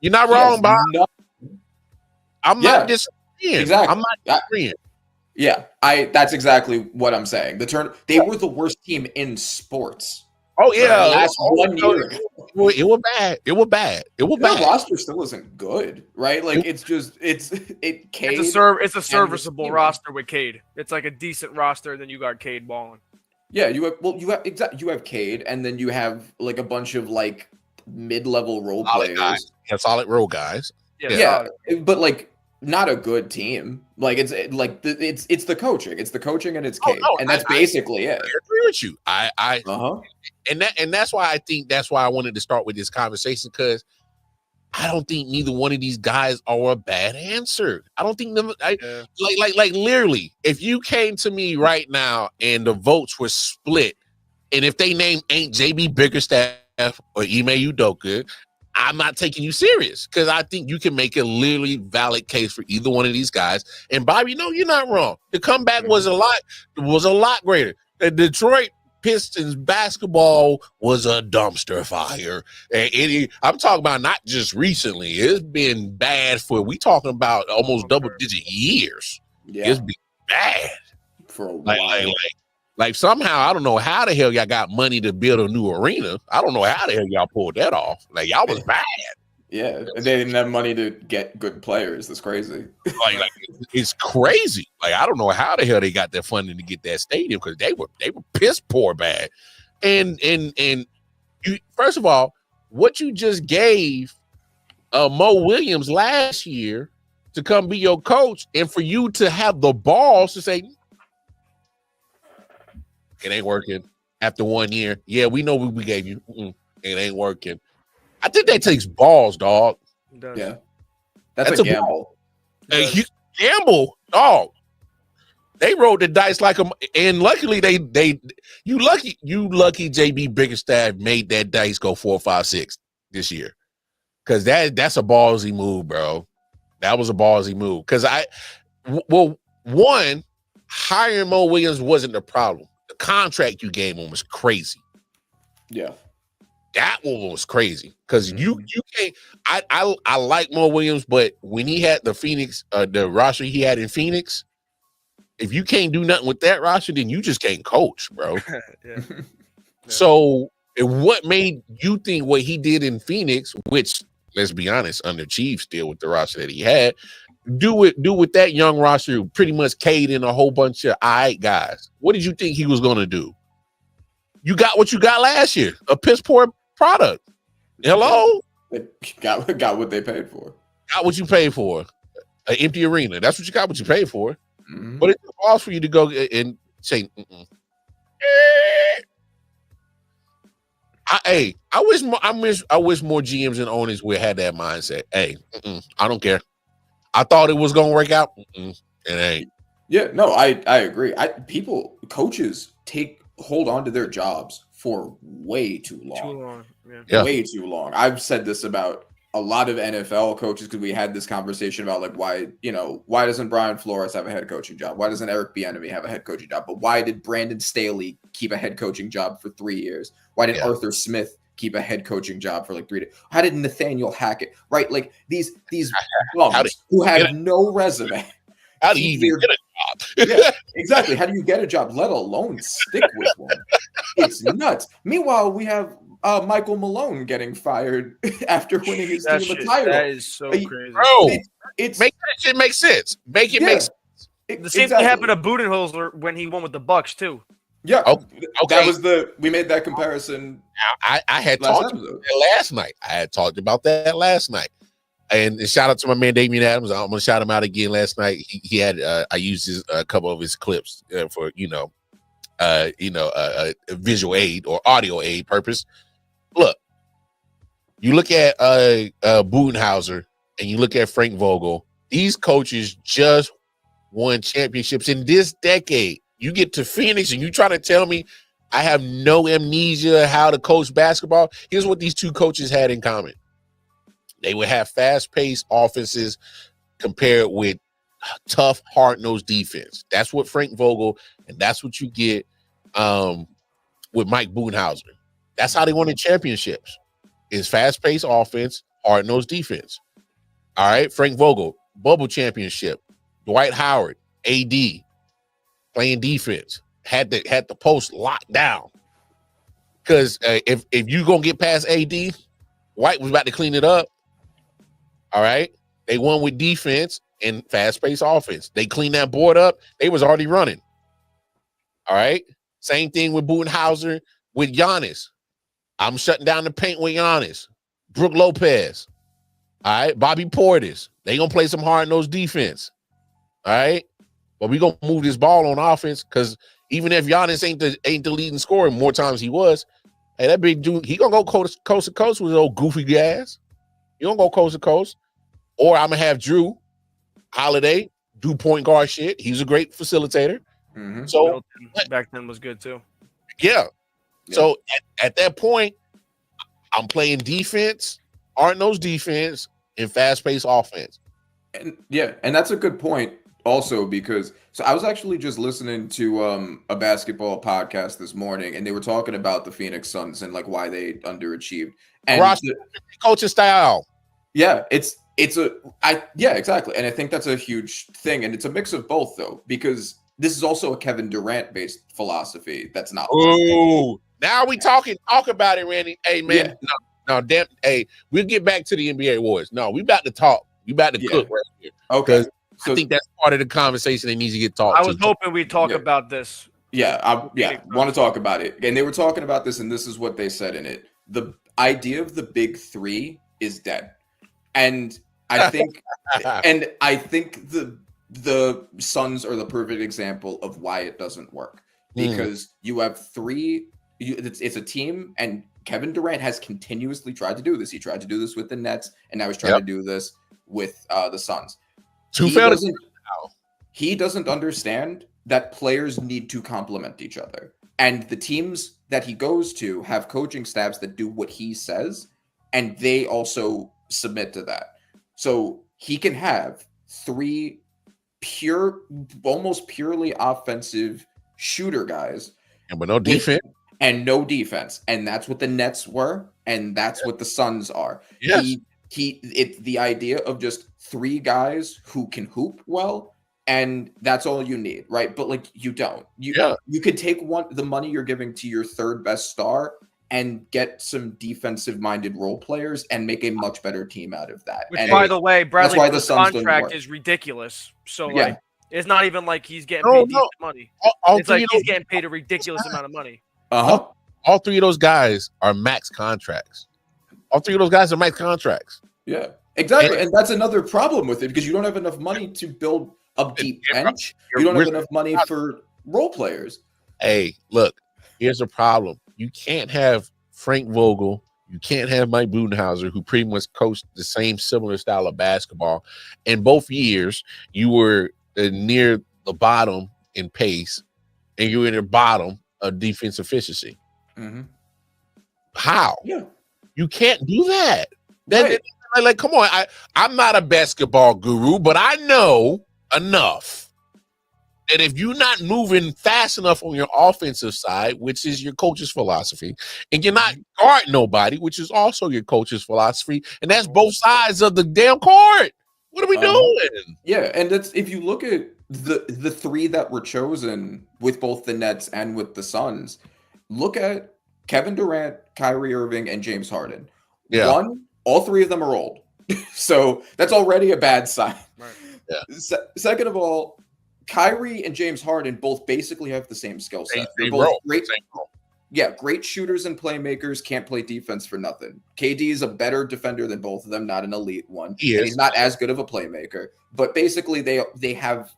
[SPEAKER 3] You're not
[SPEAKER 4] he has
[SPEAKER 3] wrong, Bob.
[SPEAKER 4] no-
[SPEAKER 3] I'm
[SPEAKER 4] Yeah,
[SPEAKER 3] not disagreeing.
[SPEAKER 4] exactly.
[SPEAKER 3] I'm not disagreeing.
[SPEAKER 4] Yeah, that's exactly what I'm saying. They were the worst team in sports.
[SPEAKER 3] Oh yeah,
[SPEAKER 4] Last 1 year ago.
[SPEAKER 3] It was bad. It was bad. It was
[SPEAKER 4] Their
[SPEAKER 3] bad.
[SPEAKER 4] roster still isn't good, right? Like it's Cade.
[SPEAKER 5] It's a serviceable roster with Cade. It's like a decent roster. Then you got Cade balling.
[SPEAKER 4] Yeah, you have Cade, and then you have like a bunch of like mid-level role
[SPEAKER 3] Solid
[SPEAKER 4] players.
[SPEAKER 3] guys. Yeah, solid role guys.
[SPEAKER 4] Yeah, but like not a good team. Like it's the coaching. It's the coaching and it's Cade, and that's basically it.
[SPEAKER 3] I agree with you.
[SPEAKER 4] Uh-huh.
[SPEAKER 3] And that's why I think that's why I wanted to start with this conversation, because I don't think neither one of these guys are a bad answer. I don't think them. Like literally, if you came to me right now and the votes were split, and if they name ain't JB Bickerstaff or Ime Udoka, I'm not taking you serious, because I think you can make a literally valid case for either one of these guys. And Bobby, no, you're not wrong. The comeback was a lot greater. The Detroit Pistons basketball was a dumpster fire. And I'm talking about not just recently. It's been bad we talking about almost double-digit years.
[SPEAKER 4] Yeah,
[SPEAKER 3] It's been bad
[SPEAKER 4] for a while.
[SPEAKER 3] Like somehow, I don't know how the hell y'all got money to build a new arena. I don't know how the hell y'all pulled that off. Like y'all was bad.
[SPEAKER 4] Yeah, and they didn't have money to get good players. That's crazy.
[SPEAKER 3] Like it's crazy. Like I don't know how the hell they got that funding to get that stadium, because they were piss poor bad. And you, first of all, what you just gave Mo Williams last year to come be your coach, and for you to have the balls to say it ain't working after 1 year. Yeah, we know what we gave you. It ain't working. I think that takes balls, dog.
[SPEAKER 4] Yeah, that's a gamble.
[SPEAKER 3] You gamble, dog. They rolled the dice like them, and luckily you lucky JB Bickerstaff made that dice go 4, 5, 6 this year, because that's a ballsy move, bro. That was a ballsy move, because one, hiring Mo Williams wasn't the problem. The contract you gave him was crazy.
[SPEAKER 4] Yeah.
[SPEAKER 3] That one was crazy, because you can't. I like Mo Williams, but when he had the roster he had in Phoenix, if you can't do nothing with that roster, then you just can't coach, bro.
[SPEAKER 5] Yeah.
[SPEAKER 3] So what made you think what he did in Phoenix, which let's be honest, underachieved still with the roster that he had, do with that young roster, pretty much Cade and a whole bunch of guys? What did you think he was going to do? You got what you got last year, a piss poor product. Hello?
[SPEAKER 4] They got what they paid for.
[SPEAKER 3] Got what you paid for. An empty arena. That's what you got what you paid for.
[SPEAKER 4] Mm-hmm.
[SPEAKER 3] But it's false for you to go and say, I wish more GMs and owners would have that mindset. Hey, I don't care. I thought it was gonna work out. It ain't.
[SPEAKER 4] Yeah, no, I agree. Coaches hold on to their jobs for way too long.
[SPEAKER 5] Too long.
[SPEAKER 3] Yeah.
[SPEAKER 4] Way too long. I've said this about a lot of NFL coaches, because we had this conversation about like why doesn't Brian Flores have a head coaching job? Why doesn't Eric Bieniemy have a head coaching job? But why did Brandon Staley keep a head coaching job for 3 years? Why did Arthur Smith keep a head coaching job for like 3 days? How did Nathaniel Hackett, right? Like these bums who have no resume.
[SPEAKER 3] How do you even get a job?
[SPEAKER 4] Yeah, exactly. How do you get a job, let alone stick with one? It's nuts. Meanwhile, we have Michael Malone getting fired after winning his team the title.
[SPEAKER 5] That is so crazy.
[SPEAKER 3] Bro,
[SPEAKER 4] it's
[SPEAKER 3] make that shit make sense. Make it make sense.
[SPEAKER 5] The same thing happened to Budenholzer when he won with the Bucks too.
[SPEAKER 4] Yeah,
[SPEAKER 3] okay.
[SPEAKER 4] That was we made that comparison.
[SPEAKER 3] I had talked about that last night. I had talked about that last night. And shout out to my man Damian Adams. I'm gonna shout him out again. Last night he had I used a couple of his clips for visual aid or audio aid purpose. Look, you look at Budenholzer and you look at Frank Vogel. These coaches just won championships in this decade. You get to Phoenix and you try to tell me I have no amnesia how to coach basketball. Here's what these two coaches had in common. They would have fast-paced offenses compared with tough, hard-nosed defense. That's what Frank Vogel, and that's what you get with Mike Budenholzer. That's how they won the championships. Is fast-paced offense, hard-nosed defense. All right, Frank Vogel, bubble championship. Dwight Howard, AD, playing defense. Had the post locked down. Because if you gonna get past AD, White was about to clean it up. All right, they won with defense and fast-paced offense. They cleaned that board up. They was already running. All right, same thing with Budenholzer with Giannis. I'm shutting down the paint with Giannis. Brook Lopez. All right, Bobby Portis. They gonna play some hard-nosed defense. All right, but we gonna move this ball on offense because even if Giannis ain't the leading scorer, more times he was. Hey, that big dude, he gonna go coast to coast with his old goofy ass. He gonna go coast to coast. Or I'm gonna have Drew Holiday do point guard shit. He's a great facilitator.
[SPEAKER 5] Mm-hmm.
[SPEAKER 3] So
[SPEAKER 5] Middleton back then was good too.
[SPEAKER 3] Yeah. So at that point, I'm playing defense, hard-nosed defense, and fast-paced offense.
[SPEAKER 4] And that's a good point also because I was actually just listening to a basketball podcast this morning, and they were talking about the Phoenix Suns and like why they underachieved. And
[SPEAKER 3] coaching style.
[SPEAKER 4] Yeah, exactly. And I think that's a huge thing, and it's a mix of both though, because this is also a Kevin Durant based philosophy. That's not.
[SPEAKER 3] Ooh, now we talk about it, Randy. Hey man, no, damn. Hey, we'll get back to the NBA awards. No, we about to talk. We about to cook right here.
[SPEAKER 4] Okay,
[SPEAKER 3] so I think that's part of the conversation that needs to get talked.
[SPEAKER 5] I was hoping we'd talk about this.
[SPEAKER 4] I want to talk about it. And they were talking about this, and this is what they said in it. The idea of the big three is dead. And I think the Suns are the perfect example of why it doesn't work. Because you have it's a team, and Kevin Durant has continuously tried to do this. He tried to do this with the Nets, and now he's trying to do this with the Suns. He doesn't understand that players need to complement each other. And the teams that he goes to have coaching staffs that do what he says, and they also submit to that. So he can have three almost purely offensive shooter guys.
[SPEAKER 3] But no defense.
[SPEAKER 4] And no defense. And that's what the Nets were, and that's what the Suns are.
[SPEAKER 3] Yes.
[SPEAKER 4] It's the idea of just three guys who can hoop well, and that's all you need, right? But like you don't. You could take the money you're giving to your third best star and get some defensive minded role players and make a much better team out of that.
[SPEAKER 5] Which,
[SPEAKER 4] and
[SPEAKER 5] by the way, Bradley Beal's contract
[SPEAKER 4] work.
[SPEAKER 5] is ridiculous. So like it's not even like he's getting paid decent money. It's like he's getting paid a ridiculous amount of money.
[SPEAKER 3] All three of those guys are max contracts.
[SPEAKER 4] Yeah, exactly. And that's another problem with it because you don't have enough money to build a deep bench. You don't have enough money for role players.
[SPEAKER 3] Hey, look, here's the problem. You can't have Frank Vogel. You can't have Mike Budenholzer, who pretty much coached the same similar style of basketball. In both years, you were near the bottom in pace, and you were in the bottom of defense efficiency.
[SPEAKER 4] Mm-hmm.
[SPEAKER 3] How?
[SPEAKER 4] Yeah.
[SPEAKER 3] You can't do that.
[SPEAKER 4] Right.
[SPEAKER 3] Like, come on. I'm not a basketball guru, but I know enough that if you're not moving fast enough on your offensive side, which is your coach's philosophy, and you're not guarding nobody, which is also your coach's philosophy, and that's both sides of the damn court. What are we doing?
[SPEAKER 4] Yeah, and that's if you look at the three that were chosen with both the Nets and with the Suns, look at Kevin Durant, Kyrie Irving, and James Harden.
[SPEAKER 3] Yeah.
[SPEAKER 4] All three of them are old. So that's already a bad sign.
[SPEAKER 5] Right.
[SPEAKER 3] Yeah.
[SPEAKER 4] Second of all, Kyrie and James Harden both basically have the same skill set.
[SPEAKER 3] They're
[SPEAKER 4] both
[SPEAKER 3] role.
[SPEAKER 4] great. Yeah, great shooters and playmakers, can't play defense for nothing. KD is a better defender than both of them, not an elite one. And he's not as good of a playmaker. But basically, they have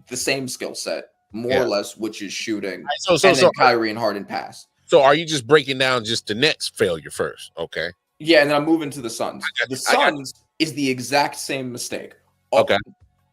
[SPEAKER 4] the same skill set, more or less, which is shooting. And then Kyrie and Harden pass.
[SPEAKER 3] So are you just breaking down just the Nets failure first? Okay.
[SPEAKER 4] Yeah, and then I'm moving to the Suns. The Suns is the exact same mistake.
[SPEAKER 3] Okay.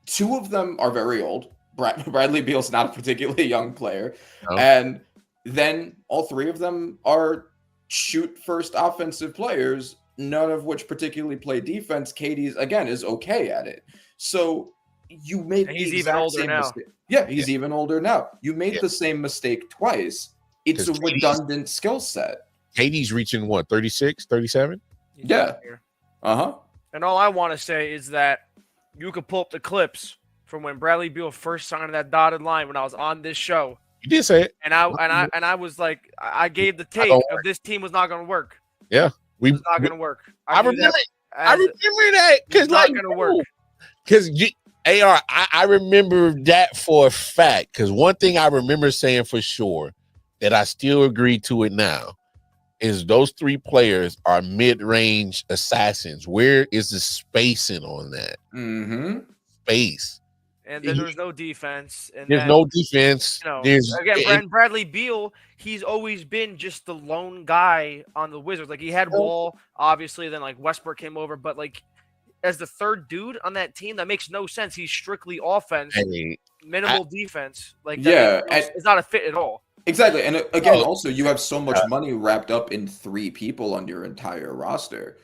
[SPEAKER 4] Two of them are very old. Bradley Beal's not a particularly young player.
[SPEAKER 3] No.
[SPEAKER 4] And then all three of them are shoot first offensive players, none of which particularly play defense. KD's again is okay at it. So you made
[SPEAKER 5] And
[SPEAKER 4] the
[SPEAKER 5] he's even
[SPEAKER 4] exact
[SPEAKER 5] older
[SPEAKER 4] same
[SPEAKER 5] now.
[SPEAKER 4] mistake. Yeah, he's even older now. You made the same mistake twice. It's a
[SPEAKER 3] 'Cause KD's
[SPEAKER 4] redundant skill set.
[SPEAKER 3] KD's reaching what, 36, 37?
[SPEAKER 5] He's
[SPEAKER 4] Yeah.
[SPEAKER 5] down here.
[SPEAKER 4] Uh-huh.
[SPEAKER 5] And all I want to say is that you could pull up the clips from when Bradley Beal first signed that dotted line when I was on this show.
[SPEAKER 3] You did say it.
[SPEAKER 5] And I was like, I gave the take
[SPEAKER 3] gonna
[SPEAKER 5] of this team was not going to work.
[SPEAKER 3] Yeah.
[SPEAKER 5] It's not going to work.
[SPEAKER 3] I
[SPEAKER 5] knew
[SPEAKER 3] remember
[SPEAKER 5] that
[SPEAKER 3] I remember that because
[SPEAKER 5] it's not
[SPEAKER 3] like
[SPEAKER 5] gonna work.
[SPEAKER 3] because AR, I remember that for a fact. Because one thing I remember saying for sure that I still agree to it now is those three players are mid-range assassins. Where is the spacing on that?
[SPEAKER 4] Mm-hmm.
[SPEAKER 3] Space.
[SPEAKER 5] And then there's no defense. And
[SPEAKER 3] There's
[SPEAKER 5] then,
[SPEAKER 3] no defense.
[SPEAKER 5] you know,
[SPEAKER 3] There's
[SPEAKER 5] again, Bradley Beal, he's always been just the lone guy on the Wizards. Like he had Wall, obviously, then like Westbrook came over, but like as the third dude on that team, that makes no sense. He's strictly offense, minimal defense. Like it's not a fit at all.
[SPEAKER 4] Exactly. And again, also you have so much money wrapped up in three people on your entire roster.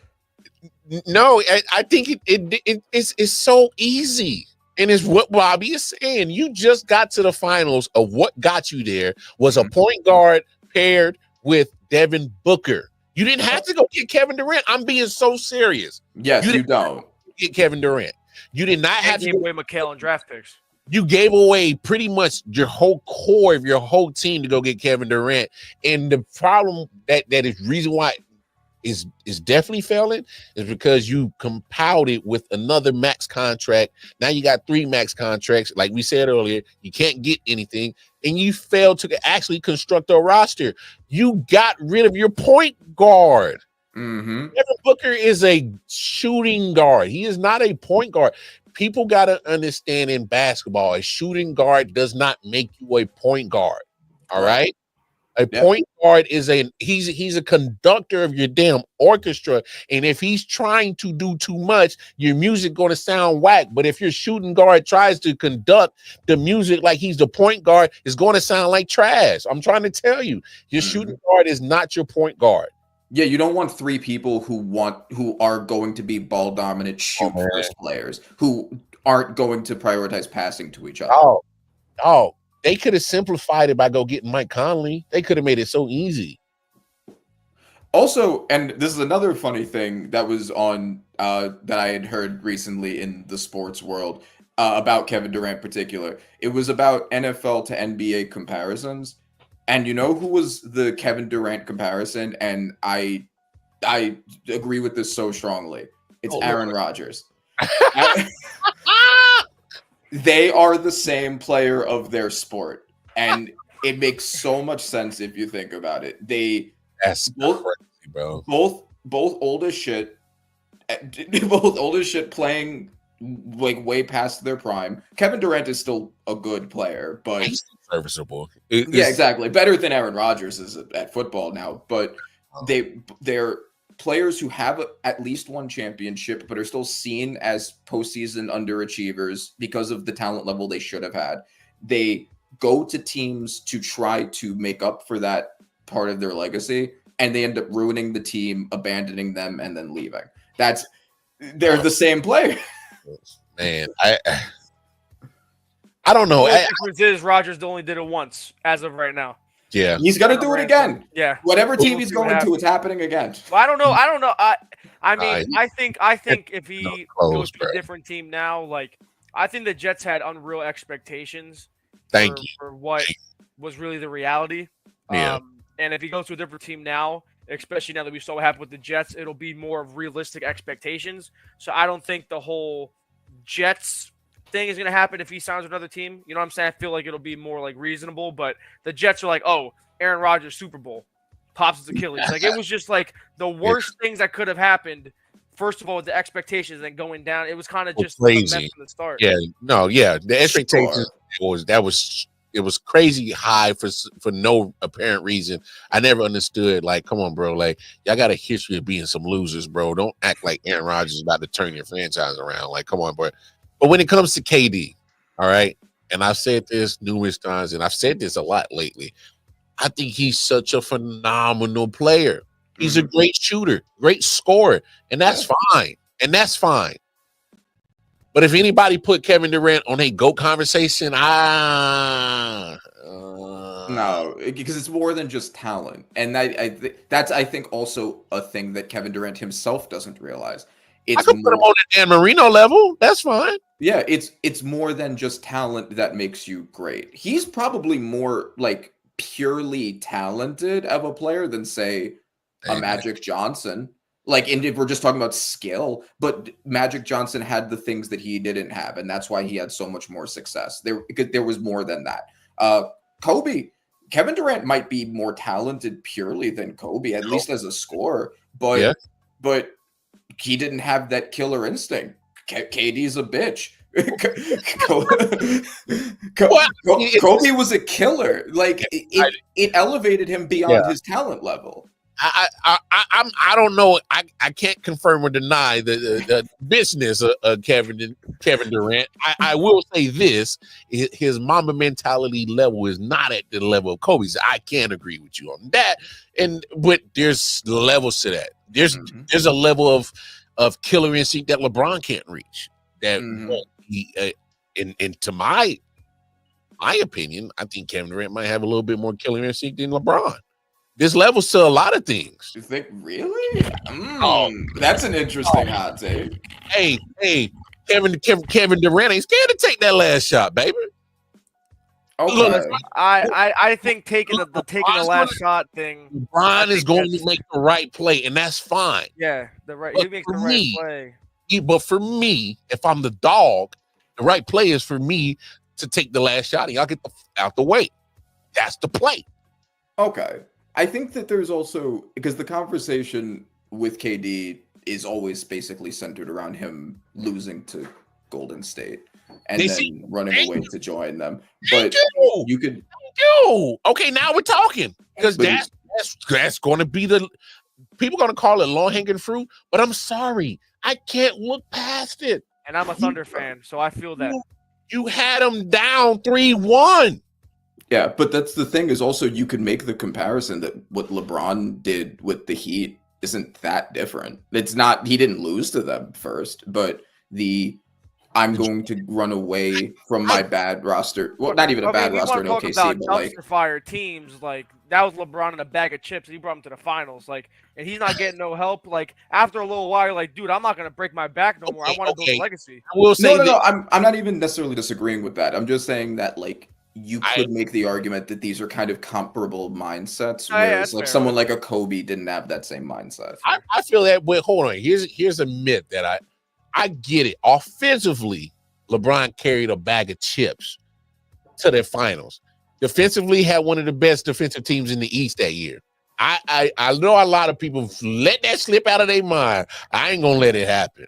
[SPEAKER 3] No, I think it's so easy. And it's what Bobby is saying. You just got to the finals of what got you there was a point guard paired with Devin Booker. You didn't have to go get Kevin Durant. I'm being so serious.
[SPEAKER 4] Yes, you don't
[SPEAKER 3] get Kevin Durant. You did not have to
[SPEAKER 5] give away McHale and draft picks.
[SPEAKER 3] You gave away pretty much your whole core of your whole team to go get Kevin Durant. And the problem that is reason why is definitely failing is because you compiled it with another max contract. Now you got 3 max contracts. Like we said earlier, you can't get anything, and you failed to actually construct a roster. You got rid of your point guard. Devin Booker is a shooting guard. He is not a point guard. People got to understand in basketball, a shooting guard does not make you a point guard. All right. A point guard is he's a conductor of your damn orchestra. And if he's trying to do too much, your music going to sound whack. But if your shooting guard tries to conduct the music like he's the point guard, it's going to sound like trash. I'm trying to tell you, your shooting guard is not your point guard.
[SPEAKER 4] Yeah, you don't want 3 people who are going to be ball dominant shoot first players who aren't going to prioritize passing to each other.
[SPEAKER 3] Oh. They could have simplified it by go getting Mike Conley. They could have made it so easy.
[SPEAKER 4] Also, and this is another funny thing that was on that I had heard recently in the sports world about Kevin Durant in particular. It was about NFL to NBA comparisons. And you know who was the Kevin Durant comparison? And I agree with this so strongly. It's Aaron Rodgers. They are the same player of their sport, and it makes so much sense if you think about it.
[SPEAKER 3] That's crazy, bro.
[SPEAKER 4] Both old as shit, both old as shit, playing like way past their prime. Kevin Durant is still a good player, but
[SPEAKER 3] he's serviceable.
[SPEAKER 4] Yeah, exactly. Better than Aaron Rodgers is at football now, but they're players who have at least one championship, but are still seen as postseason underachievers because of the talent level they should have had. They go to teams to try to make up for that part of their legacy, and they end up ruining the team, abandoning them, and then leaving. They're the same player.
[SPEAKER 3] Man, I don't know.
[SPEAKER 5] The difference is Rodgers only did it once as of right now.
[SPEAKER 3] Yeah,
[SPEAKER 4] he's gonna do it again.
[SPEAKER 5] Yeah,
[SPEAKER 4] whatever team he's going to, it's happening again.
[SPEAKER 5] Well, I don't know. I mean, I think if he goes to a different team now, like I think the Jets had unreal expectations. For what was really the reality.
[SPEAKER 3] Yeah.
[SPEAKER 5] And if he goes to a different team now, especially now that we saw what happened with the Jets, it'll be more of realistic expectations. So I don't think the whole Jets thing is going to happen if he signs with another team. You know what I'm saying? I feel like it'll be more like reasonable, but the Jets are like, oh, Aaron Rodgers, Super Bowl, pops his Achilles. Like it was just like the worst things that could have happened. First of all, with the expectations and going down, it was kind of just
[SPEAKER 3] crazy
[SPEAKER 5] a mess from the start.
[SPEAKER 3] Yeah, no, yeah, the expectations was crazy high for no apparent reason. I never understood. Like, come on, bro. Like, y'all got a history of being some losers, bro. Don't act like Aaron Rodgers is about to turn your franchise around. Like, come on, bro. But when it comes to KD, all right, and I've said this numerous times, and I've said this a lot lately, I think he's such a phenomenal player. He's a
[SPEAKER 4] Mhm.
[SPEAKER 3] great shooter, great scorer, and that's fine. And that's fine. But if anybody put Kevin Durant on a GOAT conversation,
[SPEAKER 4] No, because it's more than just talent, and that's I think also a thing that Kevin Durant himself doesn't realize.
[SPEAKER 3] I
[SPEAKER 4] It's
[SPEAKER 3] could put him
[SPEAKER 4] more,
[SPEAKER 3] on the Dan Marino level. That's fine.
[SPEAKER 4] yeah, it's more than just talent that makes you great. He's probably more like purely talented of a player than say a
[SPEAKER 3] Amen.
[SPEAKER 4] Magic Johnson. Like, and if we're just talking about skill, but Magic Johnson had the things that he didn't have, and that's why he had so much more success. There was more than that. Kevin Durant might be more talented purely than Kobe, at least as a scorer, but
[SPEAKER 3] Yeah.
[SPEAKER 4] but he didn't have that killer instinct. KD's a bitch. Kobe was a killer. Like it elevated him beyond his talent level.
[SPEAKER 3] I don't know. I can't confirm or deny the business of Kevin Durant. I will say this: his Mamba mentality level is not at the level of Kobe's. I can't agree with you on that. But there's levels to that. There's a level of killer instinct that LeBron can't reach. That to my opinion, I think Kevin Durant might have a little bit more killer instinct than LeBron. There's levels to a lot of things.
[SPEAKER 4] You think really? That's an interesting hot take.
[SPEAKER 3] Hey, Kevin Durant ain't scared to take that last shot, baby.
[SPEAKER 4] Okay.
[SPEAKER 3] Look,
[SPEAKER 5] I think taking the last shot thing.
[SPEAKER 3] LeBron is going to make the right play, and that's fine.
[SPEAKER 5] Yeah, he makes the right play.
[SPEAKER 3] But for me, if I'm the dog, the right play is for me to take the last shot, and y'all get out the way. That's the play.
[SPEAKER 4] Okay. I think that there's also, because the conversation with KD is always basically centered around him losing to Golden State and then running away to join them. But you could
[SPEAKER 3] okay, now we're talking, because that's going to be the people going to call it low hanging fruit. But I'm sorry, I can't look past it.
[SPEAKER 5] And I'm a Thunder fan, so I feel that
[SPEAKER 3] you had him down 3-1.
[SPEAKER 4] Yeah, but that's the thing, is also you could make the comparison that what LeBron did with the Heat isn't that different. It's not, he didn't lose to them first, but I'm going to run away from my bad roster. Well, not even a bad roster in OKC, but like
[SPEAKER 5] fire teams, like that was LeBron in a bag of chips. He brought him to the finals, like, and he's not getting no help. Like after a little while, you're like, dude, I'm not gonna break my back no more. I want to build a legacy.
[SPEAKER 3] I will say
[SPEAKER 4] no. I'm not even necessarily disagreeing with that. I'm just saying that like you could make the argument that these are kind of comparable mindsets, whereas like someone like a Kobe didn't have that same mindset.
[SPEAKER 3] I feel that, but hold on. Here's a myth that I get it. Offensively, LeBron carried a bag of chips to their finals. Defensively, had one of the best defensive teams in the East that year. I know a lot of people let that slip out of their mind. I ain't gonna let it happen.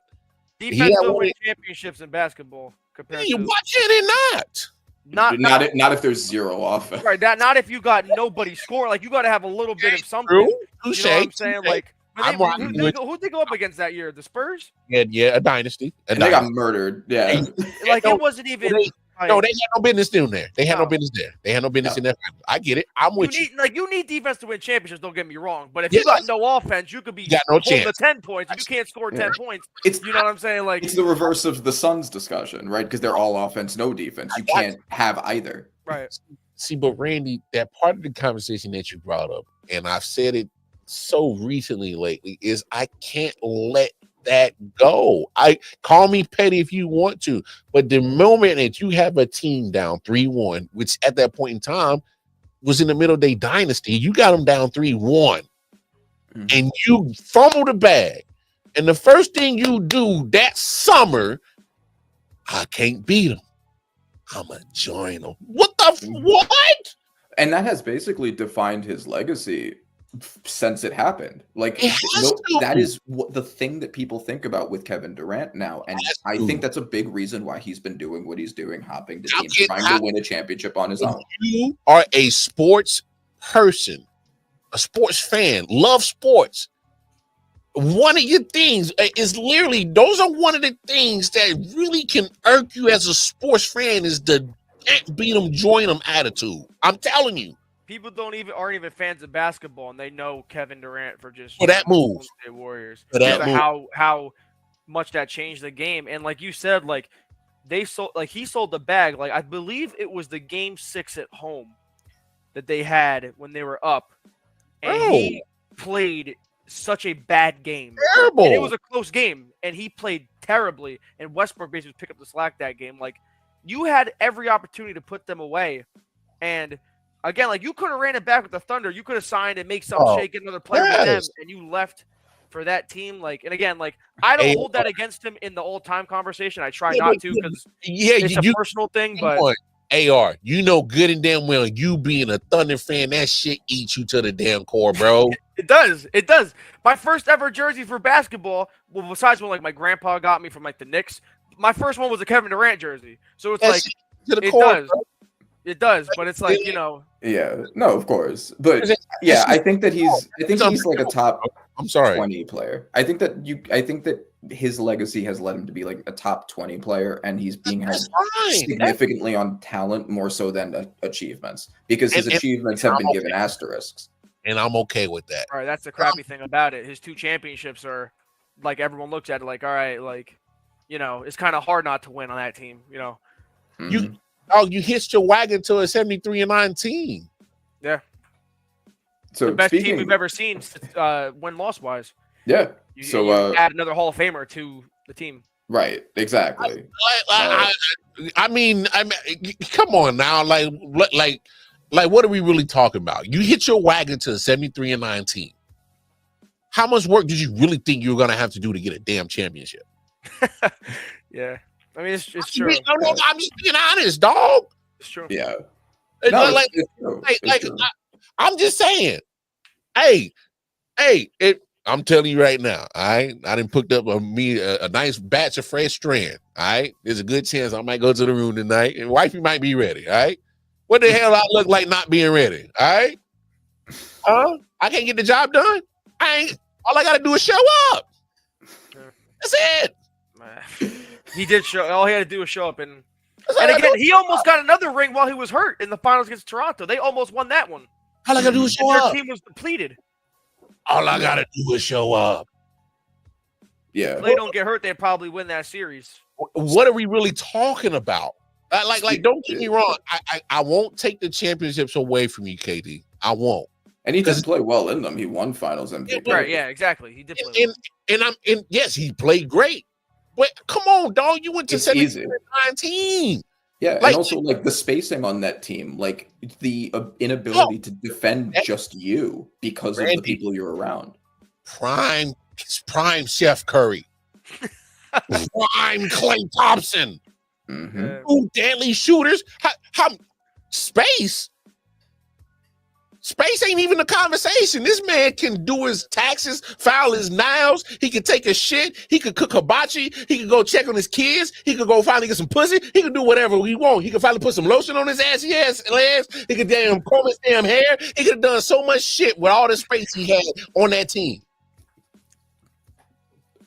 [SPEAKER 5] Defense don't win championships in basketball. Compared
[SPEAKER 3] you
[SPEAKER 5] to
[SPEAKER 3] watch it or not?
[SPEAKER 4] Not if there's zero offense.
[SPEAKER 5] Right. Not if you got nobody scoring. Like you got to have a little bit of something.
[SPEAKER 3] True.
[SPEAKER 5] You know what I'm saying? Like, who'd they go up against that year? The Spurs?
[SPEAKER 3] Yeah, a dynasty.
[SPEAKER 4] And they got murdered. Yeah.
[SPEAKER 5] Like it wasn't even.
[SPEAKER 3] No, they had no business in there. They had no business there. They had no business in there. I get it. I'm with you.
[SPEAKER 5] You need defense to win championships. Don't get me wrong. But if you got no offense, you could be
[SPEAKER 3] no chance.
[SPEAKER 5] The 10 points. If you can't score 10 points, you know what I'm saying? Like
[SPEAKER 4] it's the reverse of the Suns discussion, right? Because they're all offense, no defense. You can't have either.
[SPEAKER 5] Right.
[SPEAKER 3] See, but Randy, that part of the conversation that you brought up, and I've said it so recently lately, is I can't let that go. I call me petty if you want to, but the moment that you have a team down 3-1, which at that point in time was in the middle of their dynasty, you got them down 3-1, and you fumble the bag, and the first thing you do that summer, I can't beat them. I'm gonna join them. What?
[SPEAKER 4] And that has basically defined his legacy since it happened. Like that is what the thing that people think about with Kevin Durant now, and I think that's a big reason why he's been doing what he's doing, hopping the team, trying to win a championship on his own.
[SPEAKER 3] You are a sports person, a sports fan, love sports. One of your things is literally, those are one of the things that really can irk you as a sports fan, is the can't beat them, join them attitude. I'm telling you.
[SPEAKER 5] people aren't even fans of basketball, and they know Kevin Durant for just
[SPEAKER 3] For that move.
[SPEAKER 5] Golden State Warriors.
[SPEAKER 3] For that
[SPEAKER 5] Because of
[SPEAKER 3] move.
[SPEAKER 5] how much that changed the game. And like you said, like he sold the bag. Like I believe it was the game 6 at home that they had when they were up, and he played such a bad game.
[SPEAKER 3] Terrible.
[SPEAKER 5] And it was a close game, and he played terribly. And Westbrook basically picked up the slack that game. Like you had every opportunity to put them away, and again, like you could have ran it back with the Thunder. You could have signed and make some shake, get another player with them, and you left for that team. Like, and again, like I don't hold that against him in the all-time conversation. I try not to because it's a personal thing. But
[SPEAKER 3] AR, you know good and damn well, you being a Thunder fan, that shit eats you to the damn core, bro.
[SPEAKER 5] It does. It does. My first ever jersey for basketball, well, besides one like my grandpa got me from like the Knicks, my first one was a Kevin Durant jersey. So it's like it does. Bro. It does, but it's like, you know.
[SPEAKER 4] Yeah, no, of course. But yeah, I think he's like a top 20 player. I think that his legacy has led him to be like a top 20 player, and he's being held significantly on talent more so than achievements, because his achievements have been given asterisks.
[SPEAKER 3] And I'm okay with that.
[SPEAKER 5] All right, that's the crappy thing about it. His 2 championships are like everyone looks at it like, all right, like, you know, it's kind of hard not to win on that team, you know.
[SPEAKER 4] Mm-hmm.
[SPEAKER 3] You hitched your wagon to a 73-19.
[SPEAKER 5] Yeah.
[SPEAKER 4] So
[SPEAKER 5] the best team we've ever seen win-loss wise.
[SPEAKER 4] Yeah.
[SPEAKER 5] You add another Hall of Famer to the team.
[SPEAKER 4] Right. Exactly.
[SPEAKER 3] I mean, come on now. Like, what are we really talking about? You hit your wagon to a 73-19. How much work did you really think you were going to have to do to get a damn championship?
[SPEAKER 5] Yeah. I mean, it's true.
[SPEAKER 3] I'm just being honest, dog.
[SPEAKER 5] It's true.
[SPEAKER 4] Yeah.
[SPEAKER 3] I'm just saying. Hey, I'm telling you right now. I done picked up a nice batch of fresh strand. All right, there's a good chance I might go to the room tonight, and wifey might be ready. All right, what the hell I look like not being ready? All right, I can't get the job done. All I gotta do is show up. That's it.
[SPEAKER 5] He did show. All he had to do was show up, and again, he almost got another ring while he was hurt in the finals against Toronto. They almost won that one.
[SPEAKER 3] All I gotta do is show up.
[SPEAKER 5] Their team was depleted.
[SPEAKER 3] All I gotta do is show up.
[SPEAKER 4] Yeah.
[SPEAKER 5] If they don't get hurt, they probably win that series.
[SPEAKER 3] What are we really talking about? Like, don't get me wrong. I won't take the championships away from you, KD. I won't.
[SPEAKER 4] And he doesn't play well in them. He won Finals MVP.
[SPEAKER 5] Right? Yeah, exactly. He did play well.
[SPEAKER 3] And yes, he played great. But come on, dog. You went to 17-19.
[SPEAKER 4] Yeah, and also like the spacing on that team, like the inability to defend just you because of the people you're around.
[SPEAKER 3] Prime Chef Curry. Prime Klay Thompson.
[SPEAKER 4] Mm-hmm.
[SPEAKER 3] 2 deadly shooters. How Space ain't even a conversation. This man can do his taxes, file his nails. He can take a shit. He could cook hibachi. He could go check on his kids. He could go finally get some pussy. He could do whatever he want. He could finally put some lotion on his ass. Legs. He could damn comb his damn hair. He could have done so much shit with all the space he had on that team.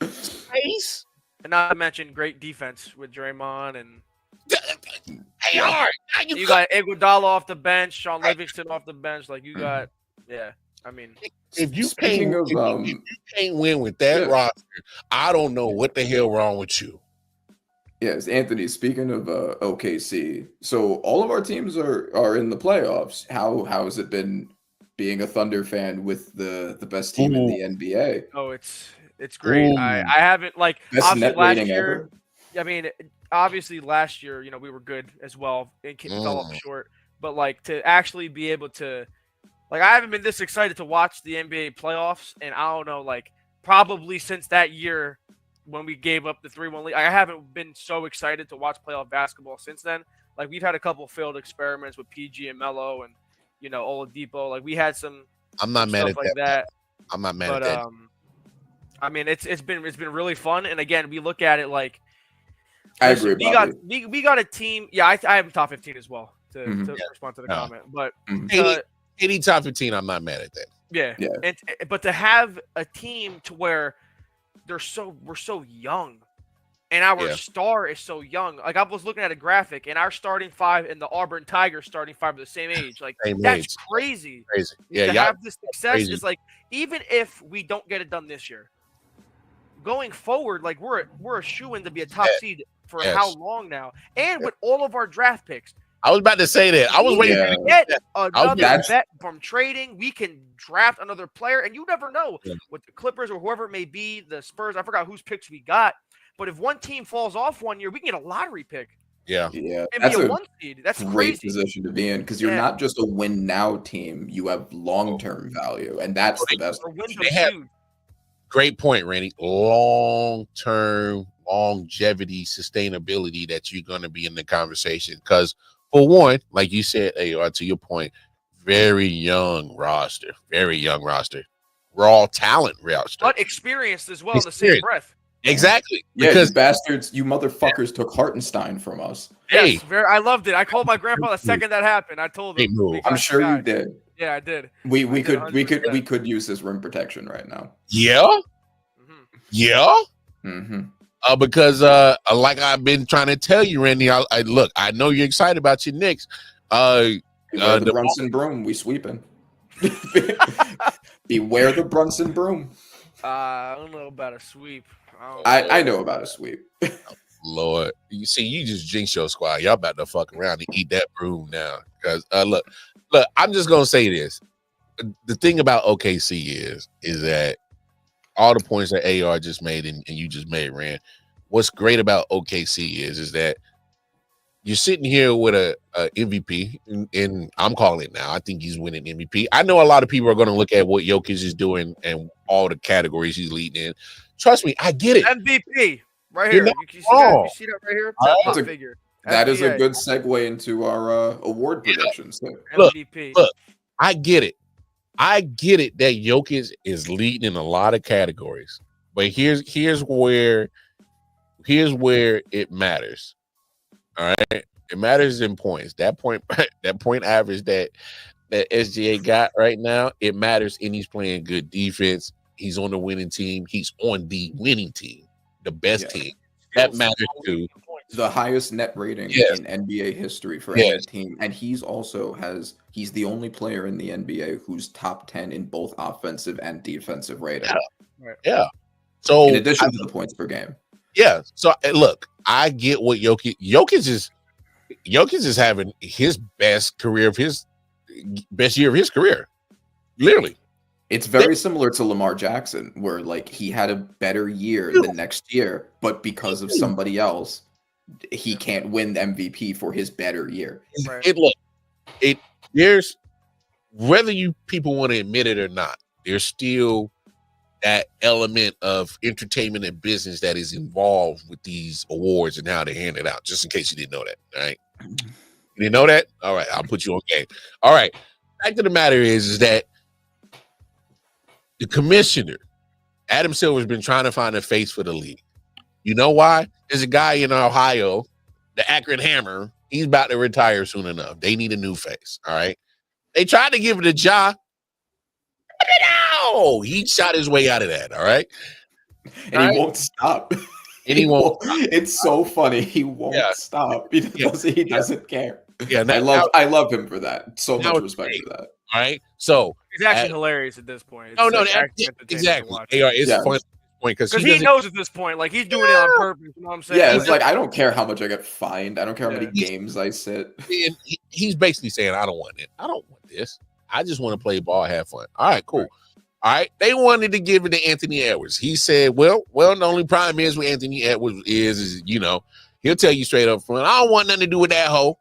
[SPEAKER 3] Space.
[SPEAKER 5] And not to mention great defense with Draymond and.
[SPEAKER 3] Hey, all right.
[SPEAKER 5] You got Iguodala off the bench, Sean Livingston off the bench. Like you got, I mean,
[SPEAKER 3] if you can't win with that roster, I don't know what the hell wrong with you.
[SPEAKER 4] Yes, Anthony. Speaking of OKC, so all of our teams are in the playoffs. How has it been being a Thunder fan with the best team in the NBA?
[SPEAKER 5] Oh, it's great. I haven't like
[SPEAKER 4] best net rating
[SPEAKER 5] year.
[SPEAKER 4] ever.
[SPEAKER 5] I mean, obviously last year, we were good as well. It fell off short, but like to actually be able to, like, I haven't been this excited to watch the NBA playoffs, and I don't know, like, probably since that year when we gave up the 3-1 lead, I haven't been so excited to watch playoff basketball since then. Like, we've had a couple failed experiments with PG and Melo and Oladipo. Like, we had some.
[SPEAKER 3] I'm not mad at that. I'm not mad at that.
[SPEAKER 5] I mean, it's been really fun, and again, we look at it like.
[SPEAKER 4] I agree.
[SPEAKER 5] We got a team. Yeah, I have top 15 as well to respond to the comment. But
[SPEAKER 3] any top 15, I'm not mad at that.
[SPEAKER 5] Yeah. But to have a team to where we're so young, and our star is so young. Like I was looking at a graphic, and our starting five and the Auburn Tigers starting five are the same age. Like that's crazy.
[SPEAKER 3] Crazy.
[SPEAKER 5] Yeah, to have this success is like, even if we don't get it done this year, going forward, like we're a shoo-in to be a top seed for how long now? And with all of our draft picks.
[SPEAKER 3] I was about to say that. I was waiting to
[SPEAKER 5] get another vet from trading. We can draft another player, and you never know with the Clippers or whoever it may be, the Spurs. I forgot whose picks we got, but if one team falls off one year, we can get a lottery pick.
[SPEAKER 3] Yeah.
[SPEAKER 4] That's
[SPEAKER 5] a 1 seed. That's
[SPEAKER 4] a great
[SPEAKER 5] crazy
[SPEAKER 4] position to be in because you're not just a win now team. You have long-term value, and that's the best.
[SPEAKER 3] Great point, Randy. Long-term longevity, sustainability that you're going to be in the conversation because. For one, like you said, AR, to your point, very young roster, raw talent roster,
[SPEAKER 5] but experienced as well in the same breath.
[SPEAKER 3] Exactly.
[SPEAKER 4] Yeah,
[SPEAKER 3] because
[SPEAKER 4] you bastards, you motherfuckers took Hartenstein from us.
[SPEAKER 5] Yes, I loved it. I called my grandpa the second that happened. I told him.
[SPEAKER 4] I'm sure you did.
[SPEAKER 5] Yeah, I did.
[SPEAKER 4] We could use this rim protection right now.
[SPEAKER 3] Yeah. Because like I've been trying to tell you, Randy, I look, I know you're excited about your Knicks.
[SPEAKER 4] The Brunson broom, we sweeping. Beware the Brunson broom.
[SPEAKER 5] I don't know about a sweep.
[SPEAKER 4] I know about a sweep.
[SPEAKER 3] Lord, you see, you just jinx your squad. Y'all about to fuck around and eat that broom now. Because look, I'm just gonna say this. The thing about OKC is that all the points that AR just made and you just made, Rand. What's great about OKC is that you're sitting here with a MVP, and I'm calling it now. I think he's winning MVP. I know a lot of people are going to look at what Jokic is doing and all the categories he's leading in. Trust me, I get it.
[SPEAKER 5] MVP right here. You see that right here? Top figure.
[SPEAKER 4] That is a good segue into our award predictions.
[SPEAKER 5] MVP.
[SPEAKER 3] Look, I get it. I get it that Jokic is leading in a lot of categories, but here's where it matters. All right, it matters in points. That point average that SGA got right now, it matters, and he's playing good defense. He's on the winning team. He's on the winning team, the best team. That matters too.
[SPEAKER 4] The highest net rating in NBA history for any team, and he's the only player in the NBA who's top 10 in both offensive and defensive rating.
[SPEAKER 3] Yeah. So
[SPEAKER 4] in addition to the points per game.
[SPEAKER 3] Yeah. So look, I get what Jokic is having his best year of his career. Literally.
[SPEAKER 4] It's very similar to Lamar Jackson, where like he had a better year the next year, but because of somebody else, he can't win the MVP for his better year.
[SPEAKER 3] There's whether you people want to admit it or not, there's still that element of entertainment and business that is involved with these awards and how they hand it out. Just in case you didn't know that, all right? You didn't know that? All right, I'll put you on game. All right. Fact of the matter is that the commissioner, Adam Silver, has been trying to find a face for the league. You know why? There's a guy in Ohio, the Akron Hammer. He's about to retire soon enough. They need a new face. All right. They tried to give it a Ja. No, he shot his way out of that. All right.
[SPEAKER 4] And he won't stop.
[SPEAKER 3] And he won't.
[SPEAKER 4] It's so funny. He won't stop. He doesn't care.
[SPEAKER 3] Yeah,
[SPEAKER 4] I love him for that. So much respect for that.
[SPEAKER 3] All right. So
[SPEAKER 5] he's actually hilarious at this point.
[SPEAKER 3] Exactly. It's fun. Because
[SPEAKER 5] he knows at this point, like he's doing it on purpose. You know what I'm saying?
[SPEAKER 4] Yeah, it's like I don't care how much I get fined. I don't care how many games I sit.
[SPEAKER 3] And he's basically saying, I don't want it. I don't want this. I just want to play ball, have fun. All right, cool. All right. They wanted to give it to Anthony Edwards. He said, well, the only problem is with Anthony Edwards is he'll tell you straight up front, I don't want nothing to do with that hoe.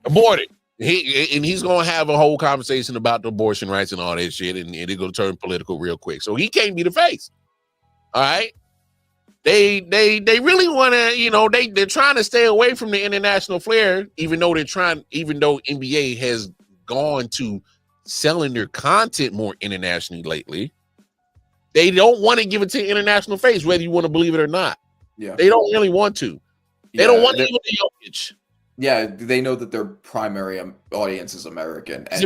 [SPEAKER 3] Abort it. He's gonna have a whole conversation about the abortion rights and all that shit, and it's gonna turn political real quick. So he can't be the face. All right. They really want to, they're trying to stay away from the international flair, even though NBA has gone to selling their content more internationally lately. They don't want to give it to the international face, whether you want to believe it or not.
[SPEAKER 4] Yeah.
[SPEAKER 3] They don't really want to. They don't want to give it to Jokic.
[SPEAKER 4] Yeah, they know that their primary audience is American, and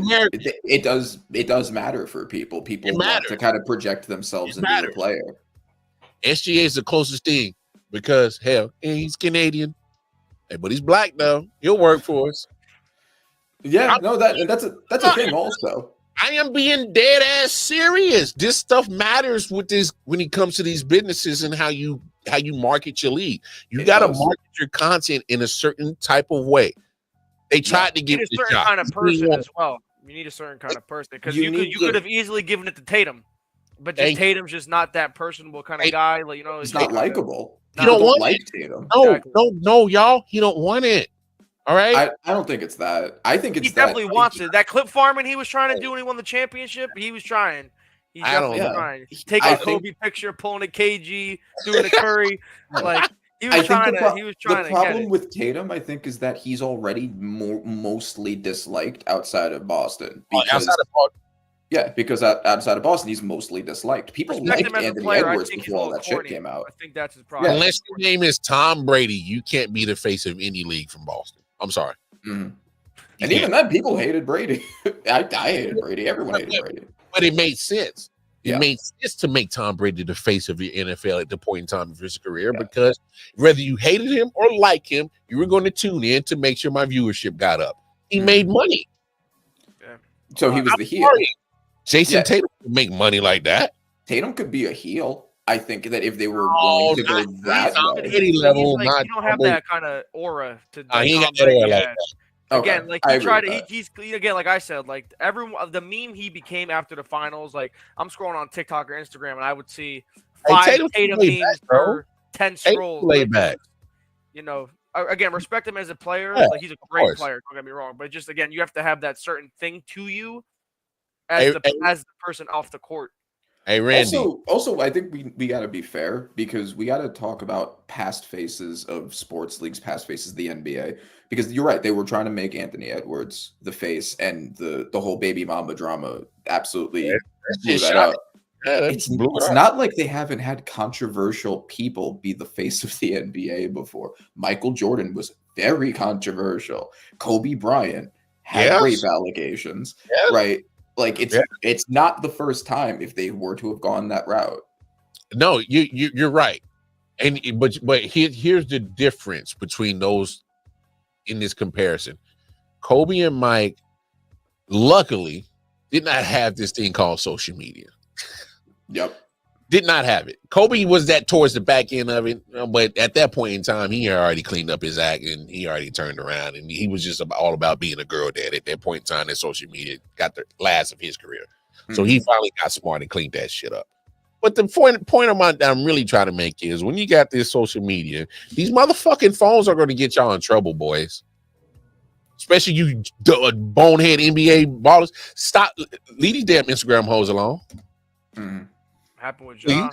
[SPEAKER 4] it does matter for people. People want to kind of project themselves into a player.
[SPEAKER 3] SGA is the closest thing because hell, he's Canadian, but he's black though. He'll work for us.
[SPEAKER 4] Yeah, no, that's a thing also.
[SPEAKER 3] I am being dead ass serious. This stuff matters with this when it comes to these businesses and how you market your league. You got to market your content in a certain type of way. They tried to give
[SPEAKER 5] a certain kind of person as well. You need a certain kind of person because you could have easily given it to Tatum, but just Tatum's just not that personable kind of guy. Like
[SPEAKER 4] he's not likable.
[SPEAKER 3] You don't want
[SPEAKER 4] like Tatum.
[SPEAKER 3] No, y'all. He don't want it. All right.
[SPEAKER 4] I don't think it's that. I think it's
[SPEAKER 5] he definitely wants it. That clip farming he was trying to do when he won the championship, he was trying. He's definitely trying. Taking a Kobe picture, pulling a KG, doing a Curry. Like he was trying to.
[SPEAKER 4] The problem with Tatum, I think, is that he's already mostly disliked outside of Boston. Because outside of Boston, he's mostly disliked. People liked Anthony Edwards before all that shit came out.
[SPEAKER 5] I think that's his problem.
[SPEAKER 3] Unless your name is Tom Brady, you can't be the face of any league from Boston. I'm sorry.
[SPEAKER 4] Mm-hmm. And even then, people hated Brady. I hated Brady. Everyone hated Brady.
[SPEAKER 3] But it made sense. It made sense to make Tom Brady the face of your NFL at the point in time of his career because whether you hated him or like him, you were going to tune in to make sure my viewership got up. He made money.
[SPEAKER 4] Yeah. So he was the heel.
[SPEAKER 3] Jason Tatum could make money like that.
[SPEAKER 4] Tatum could be a heel. I think that if they were willing to go that
[SPEAKER 3] way. Level,
[SPEAKER 5] you don't have that kind of aura to.
[SPEAKER 3] He ain't got that aura like that.
[SPEAKER 5] Again, like he tried to, he's again, like I said, like everyone, the meme he became after the finals. Like I'm scrolling on TikTok or Instagram, and I would see 5 Tatum memes per 10 scrolls.
[SPEAKER 3] Like,
[SPEAKER 5] you know, again, respect him as a player. Like he's a great player. Don't get me wrong, but just again, you have to have that certain thing to you as the person off the court.
[SPEAKER 3] Hey, Randy.
[SPEAKER 4] Also, I think we got to be fair because we got to talk about past faces of sports leagues, past faces of the NBA. Because you're right, they were trying to make Anthony Edwards the face, and the whole baby mama drama absolutely blew that up. It's not like they haven't had controversial people be the face of the NBA before. Michael Jordan was very controversial. Kobe Bryant had rape allegations, right? Like it's not the first time if they were to have gone that route.
[SPEAKER 3] No, you're right, but here's the difference between those in this comparison. Kobe and Mike, luckily, did not have this thing called social media.
[SPEAKER 4] Yep,
[SPEAKER 3] did not have it. Kobe was that towards the back end of it, but at that point in time, he already cleaned up his act and he already turned around, and he was just all about being a girl dad. At that point in time, that social media got the last of his career, so he finally got smart and cleaned that shit up. But the point of mine that I'm really trying to make is when you got this social media, these motherfucking phones are going to get y'all in trouble, boys. Especially you bonehead NBA ballers. Stop, leave these damn Instagram hoes alone.
[SPEAKER 5] Happened with John.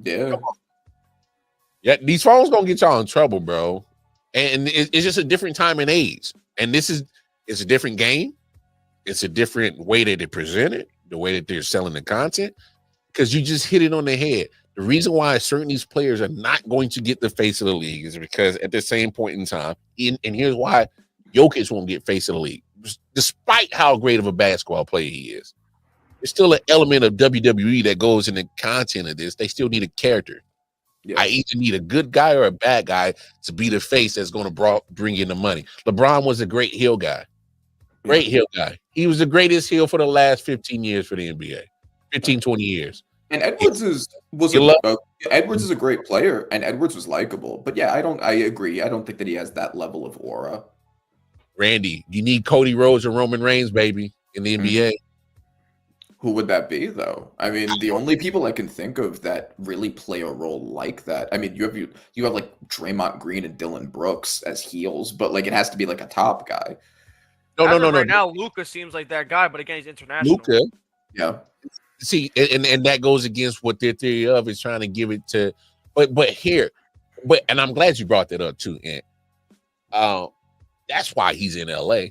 [SPEAKER 4] Yeah.
[SPEAKER 3] Yeah, these phones gonna get y'all in trouble, bro. And it's just a different time and age. And it's a different game. It's a different way that they present it, the way that they're selling the content. Because you just hit it on the head. The reason why certain these players are not going to get the face of the league is because at the same point in time, and here's why Jokic won't get face of the league, despite how great of a basketball player he is. There's still an element of WWE that goes in the content of this. They still need a character. Yeah. I either need a good guy or a bad guy to be the face that's going to bring in the money. LeBron was a great heel guy. Great heel guy. He was the greatest heel for the last 15 years for the NBA. 15, 20 years.
[SPEAKER 4] And Edwards is a great player, and Edwards was likable. But yeah, I agree. I don't think that he has that level of aura.
[SPEAKER 3] Randy, you need Cody Rhodes and Roman Reigns, baby, in the NBA.
[SPEAKER 4] Who would that be, though? I mean, the only people I can think of that really play a role like that. I mean, you have like Draymond Green and Dylan Brooks as heels, but like it has to be like a top guy.
[SPEAKER 5] No. Right now, Luka seems like that guy, but again, he's international.
[SPEAKER 3] Luka,
[SPEAKER 4] yeah.
[SPEAKER 3] See, and that goes against what their theory of is trying to give it to, and I'm glad you brought that up too, Ant. That's why he's in LA.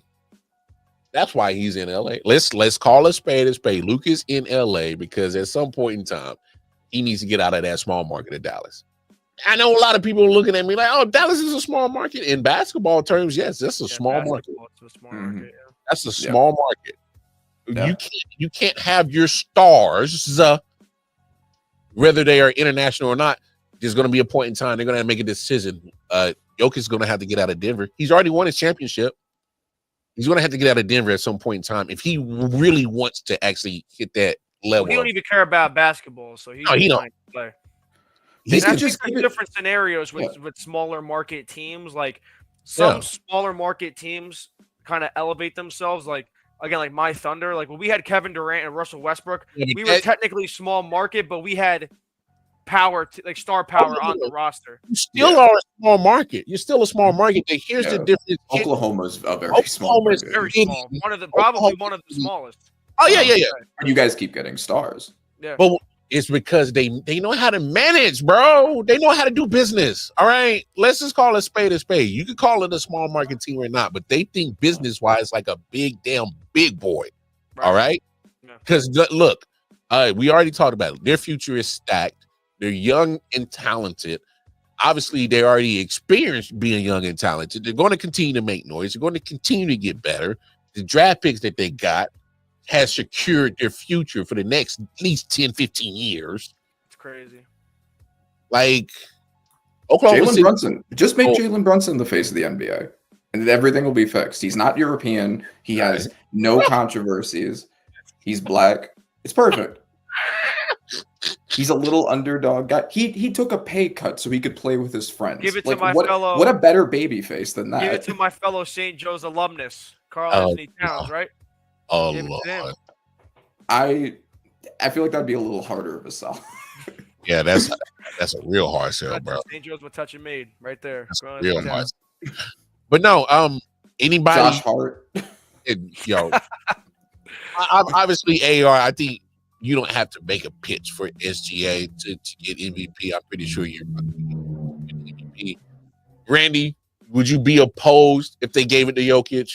[SPEAKER 3] That's why he's in LA. Let's call a spade a spade. Luka's in LA because at some point in time, he needs to get out of that small market of Dallas. I know a lot of people are looking at me like, "Oh, Dallas is a small market." In basketball terms, yes, that's a small market.
[SPEAKER 5] It's a small market, yeah.
[SPEAKER 3] That's a small market.
[SPEAKER 4] Yeah.
[SPEAKER 3] You can't have your stars whether they are international or not, there's going to be a point in time they're going to make a decision. Jokic is going to have to get out of Denver. He's already won his championship. He's going to have to get out of Denver at some point in time if he really wants to actually hit that level.
[SPEAKER 5] Well, he don't even care about basketball, so he's
[SPEAKER 3] he
[SPEAKER 5] fine to play.
[SPEAKER 4] He's
[SPEAKER 5] just different scenarios with smaller market teams. Like some smaller market teams kind of elevate themselves. Like again, like my Thunder. Like when we had Kevin Durant and Russell Westbrook, we were technically small market, but we had power, like star power on the roster.
[SPEAKER 3] You still are a small market. You're still a small market. But here's the difference.
[SPEAKER 4] Oklahoma's a very small market.
[SPEAKER 5] Very small. Probably one of the smallest.
[SPEAKER 3] Oh yeah.
[SPEAKER 4] You guys keep getting stars.
[SPEAKER 5] Yeah.
[SPEAKER 3] But it's because they know how to manage, bro. They know how to do business. All right. Let's just call a spade a spade. You could call it a small market team or not, but they think business-wise like a big boy. Right. All right. Because look, we already talked about it. Their future is stacked. They're young and talented. Obviously, they already experienced being young and talented. They're going to continue to make noise. They're going to continue to get better. The draft picks that they got has secured their future for the next at least 10, 15 years.
[SPEAKER 5] It's crazy.
[SPEAKER 3] Like, Oklahoma
[SPEAKER 4] Jalen
[SPEAKER 3] City.
[SPEAKER 4] Brunson. Just make Jalen Brunson the face of the NBA, and everything will be fixed. He's not European. He has no controversies. He's black. It's perfect. He's a little underdog guy. He took a pay cut so he could play with his friends.
[SPEAKER 5] Give it to my fellow.
[SPEAKER 4] What a better baby face than that.
[SPEAKER 5] Give it to my fellow St. Joe's alumnus, Carl Anthony Towns, right?
[SPEAKER 3] Oh Lord.
[SPEAKER 4] I feel like that'd be a little harder of a sell.
[SPEAKER 3] Yeah, that's a real hard sell, bro.
[SPEAKER 5] St. Joe's with touch and made right there.
[SPEAKER 3] That's real hard. But no, anybody.
[SPEAKER 4] Josh Hart.
[SPEAKER 3] Yo, obviously AR. I think you don't have to make a pitch for SGA to get MVP. I'm pretty sure you're about to get MVP. Randy, would you be opposed if they gave it to Jokic?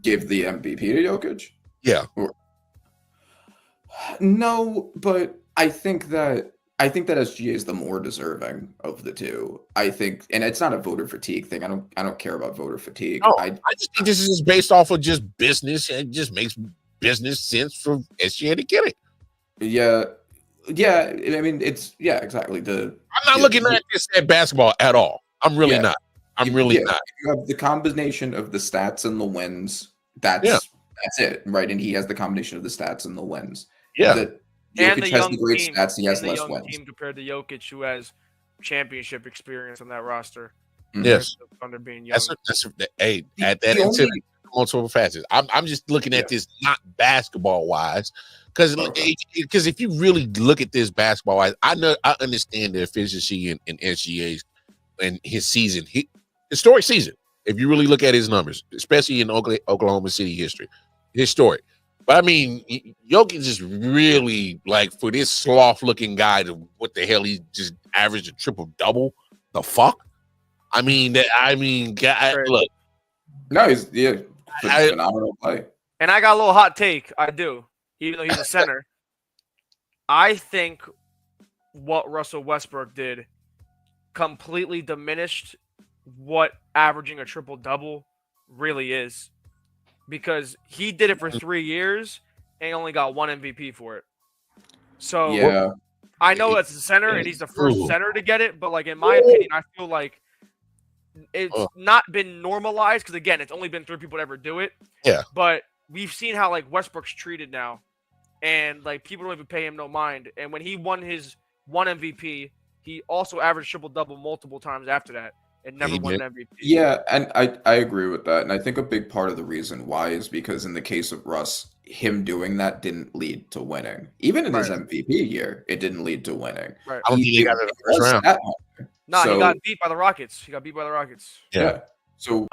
[SPEAKER 4] Give the MVP to Jokic?
[SPEAKER 3] Yeah.
[SPEAKER 4] No, but I think that SGA is the more deserving of the two. I think, and it's not a voter fatigue thing. I don't care about voter fatigue.
[SPEAKER 3] No, I just think this is based off of just business, and it just makes business sense for SGA to get it.
[SPEAKER 4] Yeah. I mean, exactly.
[SPEAKER 3] I'm not looking at this at basketball at all. I'm really not. I'm really not.
[SPEAKER 4] You have the combination of the stats and the wins. That's it, right? And he has the combination of the stats and the wins.
[SPEAKER 3] Yeah.
[SPEAKER 4] Jokic has the great stats. He has less wins.
[SPEAKER 5] Team compared to Jokic, who has championship experience on that roster.
[SPEAKER 3] Yes.
[SPEAKER 5] Under being young.
[SPEAKER 3] Multiple facets. I'm just looking at this not basketball wise, because if you really look at this basketball wise, I understand the efficiency in SGA's and his season, historic season. If you really look at his numbers, especially in Oklahoma City history, historic. But I mean, Jokic is really like, for this sloth looking guy, to what the hell, he just averaged a triple double. The fuck? I mean, look.
[SPEAKER 4] No, he's phenomenal play.
[SPEAKER 5] And I got a little hot take. I do, even though he's a center. I think what Russell Westbrook did completely diminished what averaging a triple double really is, because he did it for 3 years and only got one MVP for it. So I know it's a center and he's the first center to get it, but like in my opinion, I feel like it's not been normalized, because again, it's only been 3 people to ever do it.
[SPEAKER 3] Yeah.
[SPEAKER 5] But we've seen how like Westbrook's treated now, and like people don't even pay him no mind. And when he won his one MVP, he also averaged triple double multiple times after that and never won an MVP.
[SPEAKER 4] Yeah, and I agree with that. And I think a big part of the reason why is because in the case of Russ, him doing that didn't lead to winning. Even in his MVP year, it didn't lead to winning.
[SPEAKER 3] Right. I don't think he got it in the first round.
[SPEAKER 5] He got beat by the Rockets.
[SPEAKER 4] Yeah. So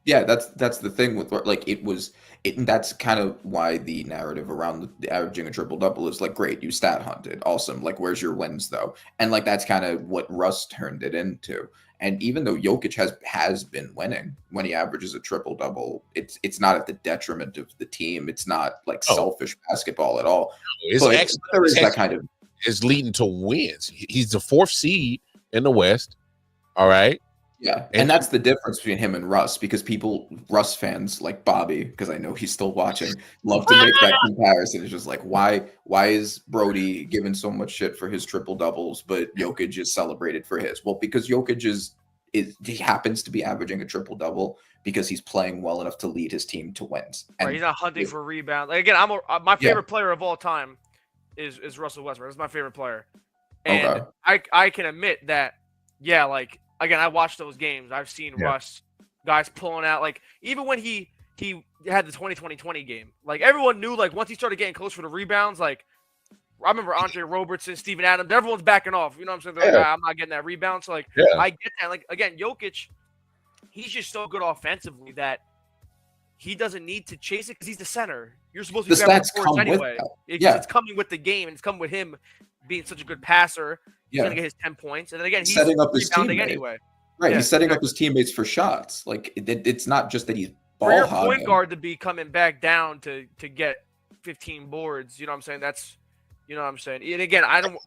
[SPEAKER 4] that's the thing with like that's kind of why the narrative around the averaging a triple double is like, great, you stat hunted, awesome. Like, where's your wins though? And like that's kind of what Russ turned it into. And even though Jokic has been winning when he averages a triple double, it's not at the detriment of the team. It's not like selfish basketball at all. There is that kind of
[SPEAKER 3] is leading to wins. He's the 4th seed in the West. All right.
[SPEAKER 4] Yeah, and that's the difference between him and Russ, because Russ fans like Bobby, because I know he's still watching, love to make that comparison. It's just like, why is Brody given so much shit for his triple doubles, but Jokic is celebrated for his? Well, because Jokic he happens to be averaging a triple double because he's playing well enough to lead his team to wins. And
[SPEAKER 5] he's not hunting for rebound. Like, again, my favorite player of all time is Russell Westbrook. That's my favorite player, and I can admit that. Yeah, like. Again, I watched those games. I've seen Russ, guys pulling out. Like, even when he had the 2020 game, like, everyone knew, like, once he started getting close for the rebounds, like, I remember Andre Robertson, Steven Adams, everyone's backing off. You know what I'm saying? They're like, I'm not getting that rebound. So, like, I get that. Like, again, Jokic, he's just so good offensively that he doesn't need to chase it because he's the center. You're supposed to be grabbing boards anyway. It's coming with the game, and it's coming with him being such a good passer. He's going to get his 10 points. And then again, he's
[SPEAKER 4] setting up his
[SPEAKER 5] rebounding
[SPEAKER 4] teammate.
[SPEAKER 5] Anyway.
[SPEAKER 4] Right. He's setting up his teammates for shots. Like, it's not just that he's ball
[SPEAKER 5] for your
[SPEAKER 4] hogging.
[SPEAKER 5] point guard to be coming back down to get 15 boards. You know what I'm saying? That's, you know what I'm saying? And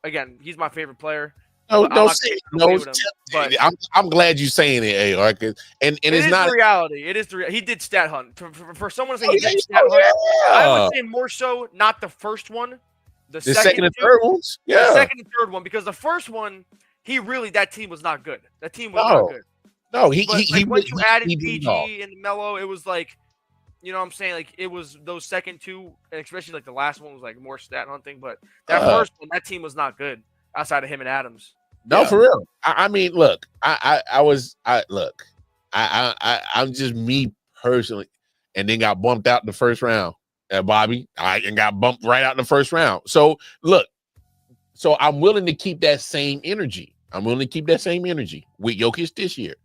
[SPEAKER 5] again, he's my favorite player.
[SPEAKER 3] No,
[SPEAKER 5] but
[SPEAKER 3] I'm glad you're saying it, AR. And it's not
[SPEAKER 5] the reality. It is the reality. He did stat hunt. For someone to say he did stat hunt, I would say more so not the first one. The
[SPEAKER 3] second and third ones? Yeah.
[SPEAKER 5] The second and third one, because the first one, that team was not good. That team was not good.
[SPEAKER 3] No,
[SPEAKER 5] once you added PG and Melo, it was like, you know what I'm saying? Like, it was those second two, and especially like the last one was like more stat hunting. But that first one, that team was not good outside of him and Adams.
[SPEAKER 3] No, for real. I mean, look, I'm just me personally, and then got bumped out in the first round. Bobby, and got bumped right out in the first round. So look, I'm willing to keep that same energy. I'm willing to keep that same energy with Jokic this year,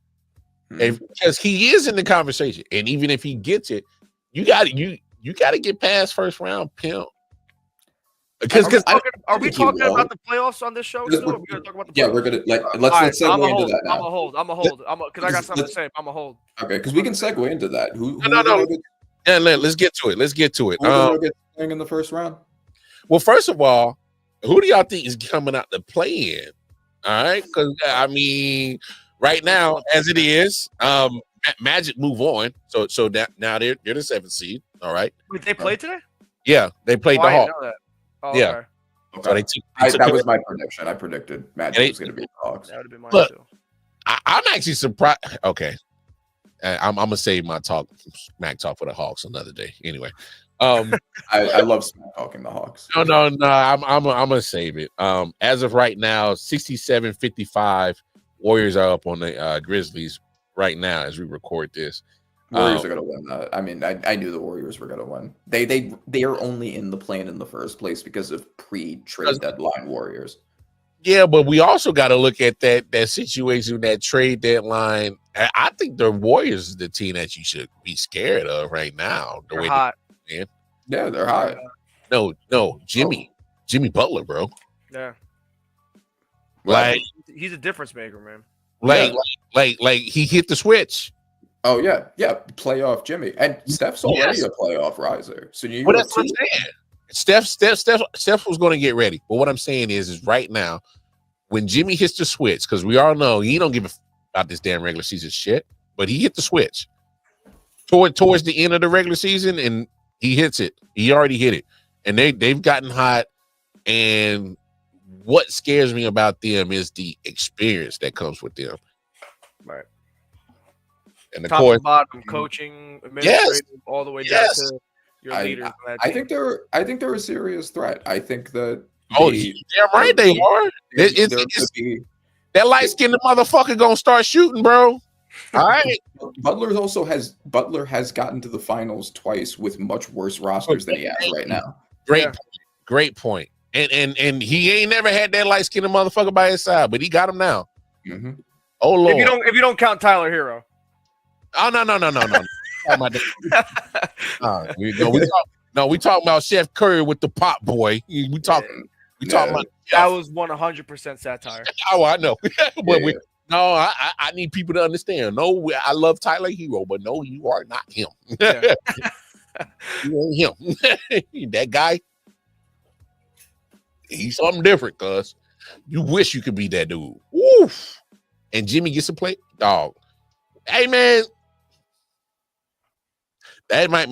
[SPEAKER 3] because he is in the conversation. And even if he gets it, you got to get past first round, pimp. Because
[SPEAKER 5] are we talking about the playoffs on this show? Still? We're gonna talk about the playoffs?
[SPEAKER 4] Yeah, we're gonna let's segue into that now.
[SPEAKER 5] I'm a hold because I got something to say. I'm a hold.
[SPEAKER 4] Okay, because we can segue into that.
[SPEAKER 3] No. Yeah, let's get to it.
[SPEAKER 4] Who get in the first round?
[SPEAKER 3] Well, first of all, who do y'all think is coming out to play in? All right, because I mean, right now, as it is, Magic move on. So now they're the 7th seed. All right.
[SPEAKER 5] Wait, they played today?
[SPEAKER 3] Yeah, they played the Hawks.
[SPEAKER 5] Oh,
[SPEAKER 3] yeah.
[SPEAKER 4] Okay.
[SPEAKER 3] So
[SPEAKER 4] that was my prediction. I predicted Magic was going to be the Hawks.
[SPEAKER 5] That would have been mine too.
[SPEAKER 3] I'm actually surprised. Okay. I'm gonna save my smack talk for the Hawks another day. Anyway,
[SPEAKER 4] I love smack talking the Hawks.
[SPEAKER 3] No. I'm gonna save it. As of right now, 67-55, Warriors are up on the Grizzlies right now as we record this.
[SPEAKER 4] Warriors are gonna win that. I mean, I knew the Warriors were gonna win. They are only in the play-in in the first place because of pre-trade deadline Warriors.
[SPEAKER 3] Yeah, but we also got to look at that situation, that trade deadline. I think the Warriors is the team that you should be scared of right now.
[SPEAKER 5] They're hot.
[SPEAKER 4] Yeah, they're hot.
[SPEAKER 3] No, Jimmy Butler, bro.
[SPEAKER 5] Yeah,
[SPEAKER 3] like
[SPEAKER 5] he's a difference maker, man.
[SPEAKER 3] Like he hit the switch.
[SPEAKER 4] Oh yeah, playoff Jimmy, and Steph's already a playoff riser. So
[SPEAKER 3] that's what I'm saying. Steph was going to get ready. But what I'm saying is right now, when Jimmy hits the switch, because we all know he don't give a about this damn regular season shit, but he hit the switch towards the end of the regular season, and he hits it. He already hit it, and they've gotten hot. And what scares me about them is the experience that comes with them.
[SPEAKER 5] Right.
[SPEAKER 3] And of
[SPEAKER 5] top
[SPEAKER 3] course,
[SPEAKER 5] to bottom, coaching, administrative, all the way down to your leaders.
[SPEAKER 4] I think they're a serious threat. I think that.
[SPEAKER 3] Damn right they are. That light-skinned motherfucker gonna start shooting, bro. All right.
[SPEAKER 4] Butler has gotten to the finals twice with much worse rosters than he has right now.
[SPEAKER 3] Great point. And he ain't never had that light-skinned motherfucker by his side, but he got him now.
[SPEAKER 4] Mm-hmm.
[SPEAKER 3] Oh Lord!
[SPEAKER 5] If you don't count Tyler Hero.
[SPEAKER 3] Oh no. We talking about Chef Curry with the pop boy. We talking about
[SPEAKER 5] that was 100% satire.
[SPEAKER 3] Oh, I know. But I need people to understand. No, I love Tyler Hero, but no, you are not him. Yeah. You ain't him. That guy, he's something different, cuz you wish you could be that dude. Woof. And Jimmy gets to play, dog. Hey man, that might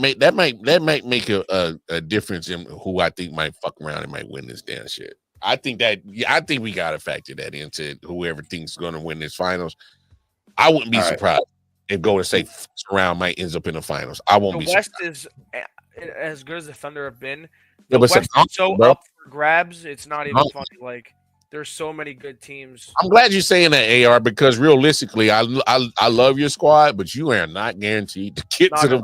[SPEAKER 3] make a difference in who I think might fuck around and might win this damn shit. I think we gotta factor that into whoever thinks going to win this finals. I wouldn't be
[SPEAKER 4] All right.
[SPEAKER 3] surprised if Golden State first round might ends up in the finals. I won't
[SPEAKER 5] The
[SPEAKER 3] be
[SPEAKER 5] West
[SPEAKER 3] surprised.
[SPEAKER 5] is as good as the Thunder have been.
[SPEAKER 3] Yeah,
[SPEAKER 5] The
[SPEAKER 3] but
[SPEAKER 5] West is so
[SPEAKER 3] bro.
[SPEAKER 5] up for grabs. It's not even funny. Like there's so many good teams.
[SPEAKER 3] I'm glad you're saying that, AR, because realistically, I love your squad, but you are not guaranteed to get to the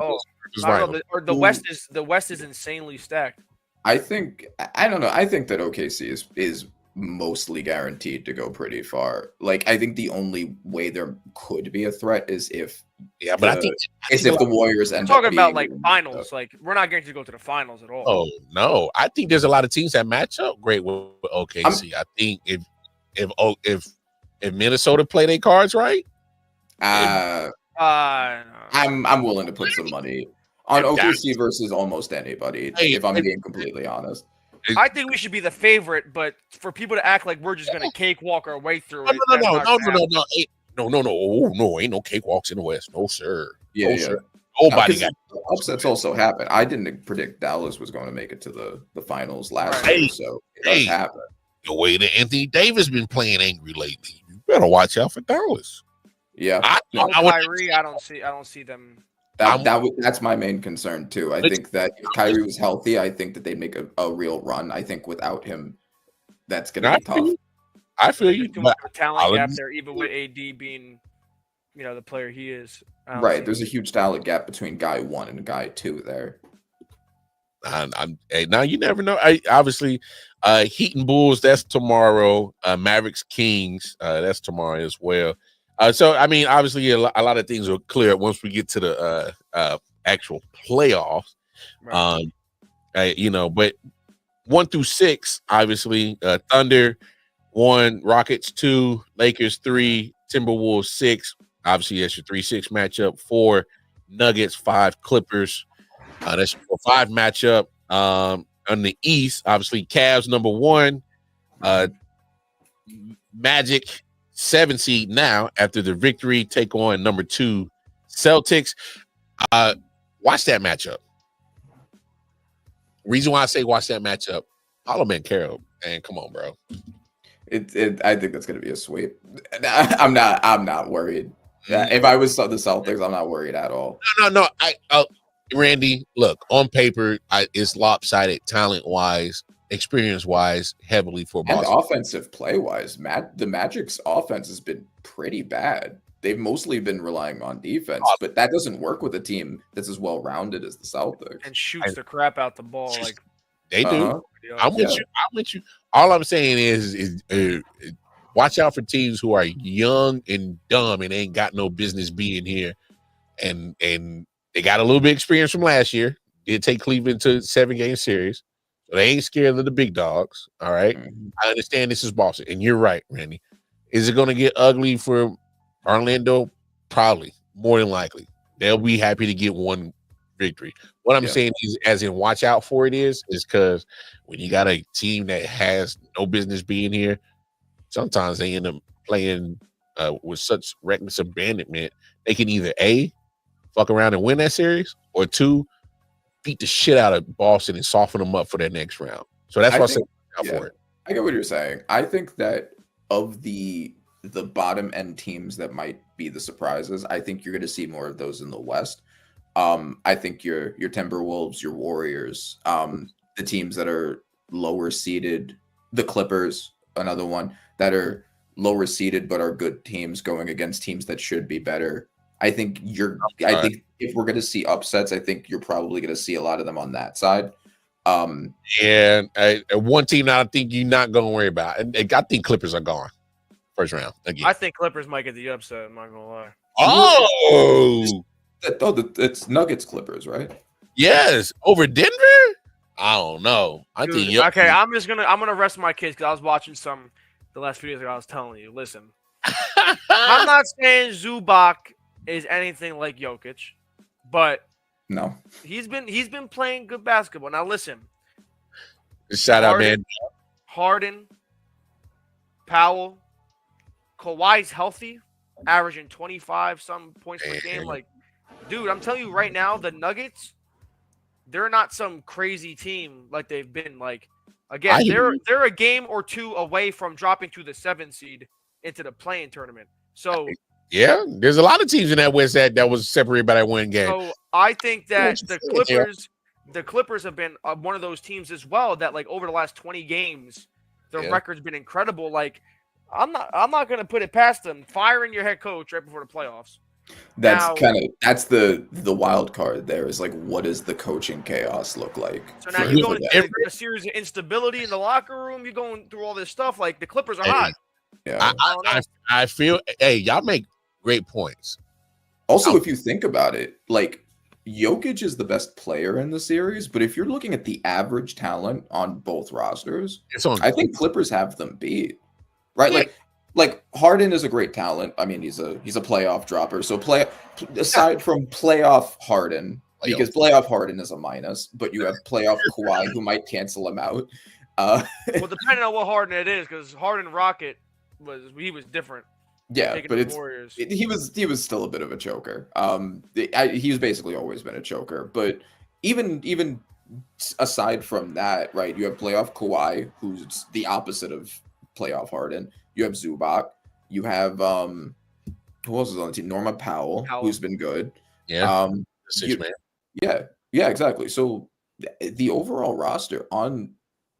[SPEAKER 3] finals.
[SPEAKER 5] The West is insanely stacked.
[SPEAKER 4] I think I don't know. I think that OKC is mostly guaranteed to go pretty far. Like I think the only way there could be a threat is if
[SPEAKER 3] but I think
[SPEAKER 4] if the Warriors end
[SPEAKER 5] We're
[SPEAKER 4] up
[SPEAKER 5] talking about
[SPEAKER 4] being
[SPEAKER 5] like finals. Like we're not guaranteed to go to the finals at all.
[SPEAKER 3] Oh no, I think there's a lot of teams that match up great with OKC. I think if Minnesota play their cards right,
[SPEAKER 4] I'm willing to put some money on OKC versus almost anybody. If I'm being completely honest.
[SPEAKER 5] I think we should be the favorite, but for people to act like we're just gonna cakewalk our way through it.
[SPEAKER 3] No, ain't no cakewalks in the West. No, sir.
[SPEAKER 4] Yeah,
[SPEAKER 3] no, sir. Nobody got
[SPEAKER 4] upsets also happen. I didn't predict Dallas was going to make it to the finals last year, so it does happen.
[SPEAKER 3] The way that Anthony Davis been playing angry lately, you better watch out for Dallas.
[SPEAKER 4] Yeah,
[SPEAKER 5] Kyrie, I don't see them.
[SPEAKER 4] That's my main concern too. I think that if Kyrie was healthy, I think that they'd make a real run. I think without him, that's going to be tough.
[SPEAKER 3] I feel you.
[SPEAKER 5] Too much of a talent gap there, even with AD being, the player he is.
[SPEAKER 4] Right, there's a huge talent gap between guy 1 and guy 2 there.
[SPEAKER 3] Now you never know. Obviously, Heat and Bulls, that's tomorrow. Mavericks Kings, that's tomorrow as well. So I mean, obviously, a lot of things will clear up once we get to the actual playoffs.
[SPEAKER 5] Right.
[SPEAKER 3] But 1 through 6, obviously, Thunder 1, Rockets 2, Lakers 3, Timberwolves 6. Obviously, that's your 3-6 matchup. 4, Nuggets 5, Clippers. That's your 5 matchup. On the East, obviously, Cavs number 1, Magic 7 seed now after the victory take on number 2 Celtics. Watch that matchup. Reason why I say watch that matchup, Paolo Banchero, and come on, bro.
[SPEAKER 4] I think that's going to be a sweep. I'm not worried. If I was the Celtics, I'm not worried at all.
[SPEAKER 3] No. Randy, look, on paper, it's lopsided talent-wise, experience-wise, heavily for Boston.
[SPEAKER 4] And offensive play-wise, the Magic's offense has been pretty bad. They've mostly been relying on defense, but that doesn't work with a team that's as well-rounded as the Celtics.
[SPEAKER 5] And shoots the crap out the ball. Like
[SPEAKER 3] they do. I'm with you. All I'm saying is watch out for teams who are young and dumb and ain't got no business being here. And they got a little bit of experience from last year. Did take Cleveland to 7-game series. So they ain't scared of the big dogs. All right. Mm-hmm. I understand this is Boston. And you're right, Randy. Is it going to get ugly for Orlando? Probably. More than likely. They'll be happy to get one victory. What I'm saying is, as in watch out for it is because when you got a team that has no business being here, sometimes they end up playing with such reckless abandonment. They can either A, fuck around and win that series, or 2, beat the shit out of Boston and soften them up for their next round. So that's why I say out for it.
[SPEAKER 4] I get what you're saying. I think that of the bottom end teams that might be the surprises, I think you're going to see more of those in the West. I think your Timberwolves, your Warriors, the teams that are lower seeded, the Clippers, another one, that are lower seeded but are good teams going against teams that should be better. I think if we're going to see upsets, I think you're probably going to see a lot of them on that side.
[SPEAKER 3] One team that I think you're not going to worry about. I think Clippers are gone first round again.
[SPEAKER 5] I think Clippers might get the upset. I'm not going to lie.
[SPEAKER 3] Oh,
[SPEAKER 4] it's Nuggets Clippers, right?
[SPEAKER 3] Yes, over Denver. I don't know. I think.
[SPEAKER 5] Okay, I'm gonna rest my case because I was watching the last few days ago. I was telling you, listen. I'm not saying Zubac is anything like Jokic, but
[SPEAKER 4] no,
[SPEAKER 5] he's been playing good basketball. Now listen,
[SPEAKER 3] shout out, man.
[SPEAKER 5] Harden, Powell, Kawhi's healthy. averaging 25 some points per game. Like, dude, I'm telling you right now, the Nuggets, they're not some crazy team like they've been. Like, again, they're a game or two away from dropping to the 7th seed into the play-in tournament. So
[SPEAKER 3] yeah, there's a lot of teams in that West that was separated by that one game.
[SPEAKER 5] So I think that the Clippers have been one of those teams as well that, like, over the last 20 games, their record's been incredible. Like, I'm not going to put it past them firing your head coach right before the playoffs.
[SPEAKER 4] That's the wild card. There is like, what does the coaching chaos look like?
[SPEAKER 5] So now you're going through a series of instability in the locker room. You're going through all this stuff. Like, the Clippers are hot.
[SPEAKER 4] Yeah,
[SPEAKER 3] I feel. Hey, y'all make great points.
[SPEAKER 4] Also, if you think about it, like, Jokic is the best player in the series, but if you're looking at the average talent on both rosters, I think Clippers have them beat. Right?
[SPEAKER 3] Yeah.
[SPEAKER 4] Like Harden is a great talent. I mean, he's a playoff dropper. So aside from playoff Harden, because playoff Harden is a minus, but you have playoff Kawhi who might cancel him out.
[SPEAKER 5] Well, depending on what Harden it is, because Harden Rocket was different.
[SPEAKER 4] Yeah, but he was still a bit of a choker. He's basically always been a choker. But even aside from that, right? You have playoff Kawhi, who's the opposite of playoff Harden. You have Zubac. You have who else is on the team? Norma Powell, who's been good.
[SPEAKER 3] Yeah,
[SPEAKER 4] yeah, exactly. So the overall roster on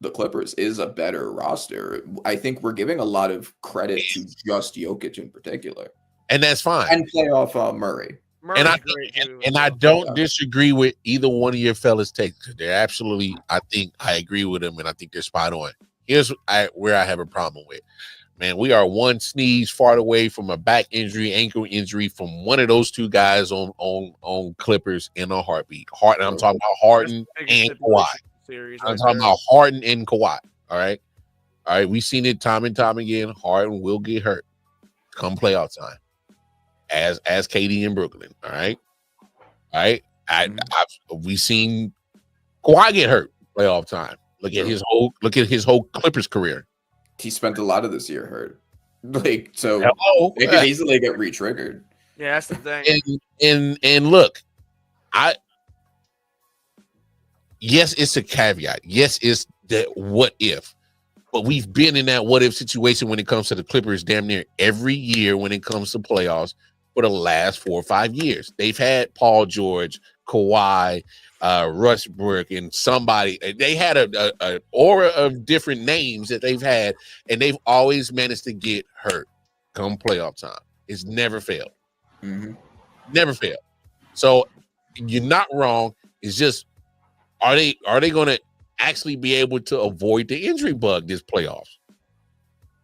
[SPEAKER 4] the Clippers is a better roster. I think we're giving a lot of credit to just Jokic in particular,
[SPEAKER 3] and that's fine.
[SPEAKER 4] And playoff Murray.
[SPEAKER 3] And I don't disagree with either one of your fellas' takes. They're absolutely. I think I agree with them, and I think they're spot on. Here's where I have a problem with. Man, we are one sneeze far away from a back injury, ankle injury from one of those two guys on Clippers in a heartbeat. I'm talking about Harden and Kawhi. I'm talking about Harden and Kawhi. All right. We've seen it time and time again. Harden will get hurt come playoff time, as KD in Brooklyn. All right. We've seen Kawhi get hurt playoff time. Look at his whole Clippers career.
[SPEAKER 4] He spent a lot of this year hurt. Like, so it could easily get re-triggered.
[SPEAKER 5] Yeah, that's the thing.
[SPEAKER 3] And look, yes, it's a caveat. Yes, it's the what if. But we've been in that what if situation when it comes to the Clippers damn near every year when it comes to playoffs for the last 4 or 5 years. They've had Paul George, Kawhi, Westbrook, and somebody. They had a aura of different names that they've had, and they've always managed to get hurt come playoff time. It's never failed.
[SPEAKER 4] Mm-hmm.
[SPEAKER 3] Never failed. So you're not wrong. It's just are they going to actually be able to avoid the injury bug this playoffs?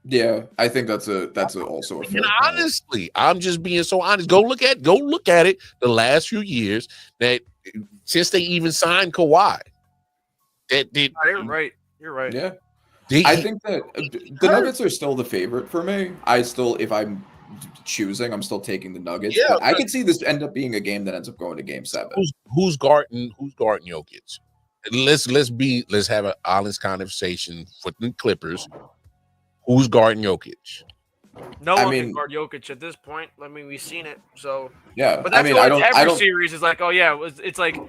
[SPEAKER 4] Yeah, I think that's also a fair
[SPEAKER 3] and honestly, I'm just being so honest. Go look at it the last few years that since they even signed Kawhi.
[SPEAKER 5] You're right.
[SPEAKER 4] Yeah. I think that the Nuggets are still the favorite for me. If I'm choosing, I'm still taking the Nuggets. Yeah, I could see this end up being a game that ends up going to Game 7.
[SPEAKER 3] Who's guarding Jokic? Let's have an honest conversation for the Clippers. Who's guarding Jokic?
[SPEAKER 5] No one can guard Jokic at this point. I mean, we've seen it. So
[SPEAKER 4] yeah,
[SPEAKER 5] but that's every series is like, oh yeah, it's like,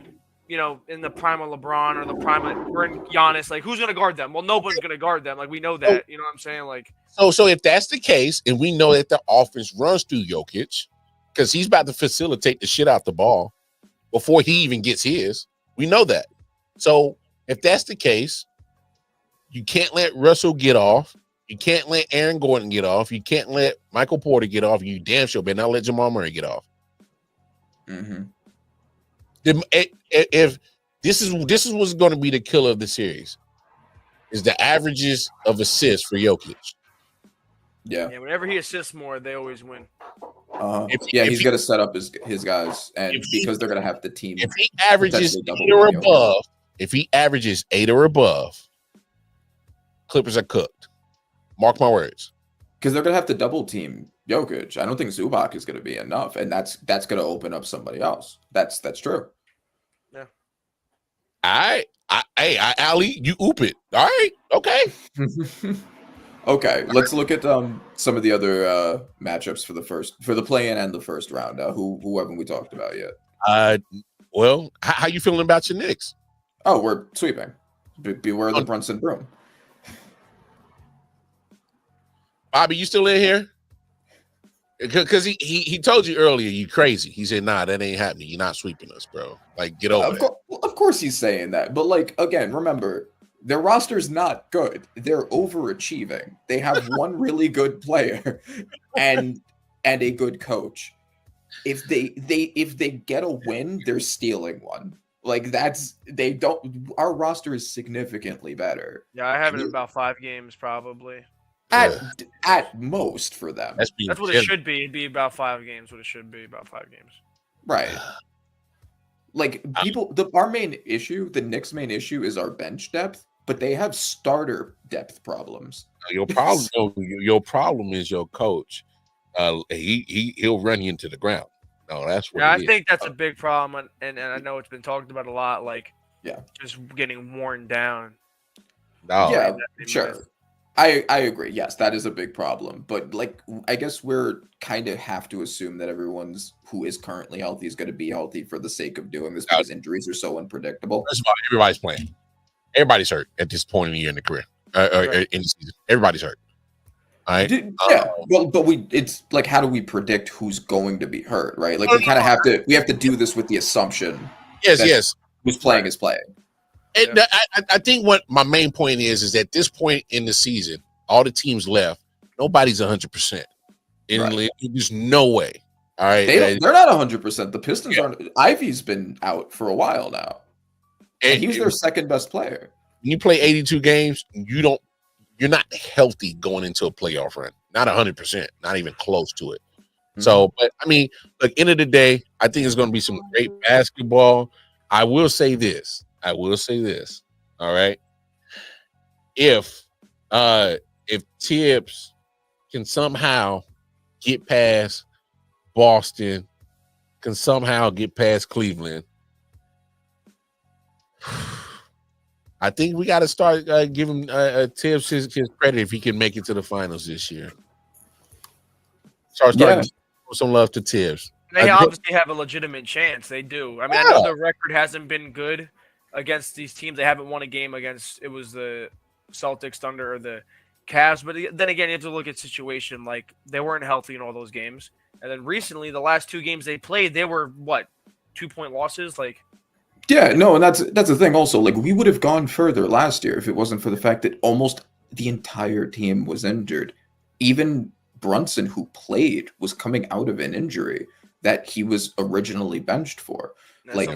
[SPEAKER 5] you know, in the prime of LeBron or the prime of we're in Giannis. Like, who's gonna guard them? Well, nobody's gonna guard them. Like, we know that. You know what I'm saying? Like,
[SPEAKER 3] so if that's the case, and we know that the offense runs through Jokic because he's about to facilitate the shit out the ball before he even gets his. We know that. So if that's the case, you can't let Russell get off. You can't let Aaron Gordon get off. You can't let Michael Porter get off. You damn sure better not let Jamal Murray get off.
[SPEAKER 4] Mm-hmm.
[SPEAKER 3] If this is what's going to be the killer of the series, is the averages of assists for Jokic.
[SPEAKER 4] Yeah.
[SPEAKER 5] Whenever he assists more, they always win.
[SPEAKER 4] He's got to set up his guys, and because they're going to have the team.
[SPEAKER 3] If he averages 8 or above, Clippers are cooked. Mark my words.
[SPEAKER 4] Because they're going to have to double team Jokic. I don't think Zubac is going to be enough, and that's going to open up somebody else. That's true.
[SPEAKER 5] Yeah.
[SPEAKER 3] Ali, you oop it. All right. Okay.
[SPEAKER 4] Okay, let's look at some of the other matchups for the play-in and the first round. Who haven't we talked about yet?
[SPEAKER 3] Well, how you feeling about your Knicks?
[SPEAKER 4] Oh, we're sweeping. Beware the Brunson broom.
[SPEAKER 3] Bobby, you still in here? Because he told you earlier you crazy. He said, nah, that ain't happening. You're not sweeping us, bro. Like, get over it.
[SPEAKER 4] Of course he's saying that. But, like, again, remember, their roster's not good. They're overachieving. They have one really good player and a good coach. If they get a win, they're stealing one. Like, our roster is significantly better.
[SPEAKER 5] Yeah, I have it in about 5 games probably.
[SPEAKER 4] At most for them.
[SPEAKER 5] That's what it should be. It'd be about 5 games. What it should be about 5 games.
[SPEAKER 4] Right. Like our main issue, the Knicks' main issue is our bench depth, but they have starter depth problems.
[SPEAKER 3] Your problem is your coach. He'll run you into the ground. No, that's what.
[SPEAKER 5] Yeah, I think that's a big problem, and I know it's been talked about a lot. Like, just getting worn down.
[SPEAKER 3] No,
[SPEAKER 4] yeah, sure. I agree. Yes, that is a big problem. But like, I guess we're kind of have to assume that who is currently healthy is going to be healthy for the sake of doing this because injuries are so unpredictable.
[SPEAKER 3] First of all, everybody's playing. Everybody's hurt at this point in the year in the career, in the season. Everybody's hurt. All right.
[SPEAKER 4] Yeah. But it's like, how do we predict who's going to be hurt? Right. Like we kind of have to do this with the assumption.
[SPEAKER 3] Yes.
[SPEAKER 4] Who's playing is playing.
[SPEAKER 3] And I think what my main point is at this point in the season, all the teams left, nobody's 100%. And there's no way. All right.
[SPEAKER 4] They're not 100%. The Pistons aren't. Ivy's been out for a while now. And he's their second best player.
[SPEAKER 3] When you play 82 games, you're not healthy going into a playoff run. Not 100%, not even close to it. Mm-hmm. So, but I mean, look, end of the day, I think it's going to be some great basketball. I will say this. All right. If Tibbs can somehow get past Boston, can somehow get past Cleveland, I think we got to start giving Tibbs his credit if he can make it to the finals this year. Start some love to Tibbs.
[SPEAKER 5] They obviously have a legitimate chance. They do. I mean, I know the record hasn't been good against these teams. They haven't won a game against the Celtics, Thunder, or the Cavs. But then again, you have to look at situation like they weren't healthy in all those games. And then recently, the last 2 games they played, they were 2-point losses. Like,
[SPEAKER 4] yeah, no, and that's the thing. Also, like we would have gone further last year if it wasn't for the fact that almost the entire team was injured. Even Brunson, who played, was coming out of an injury that he was originally benched for. Like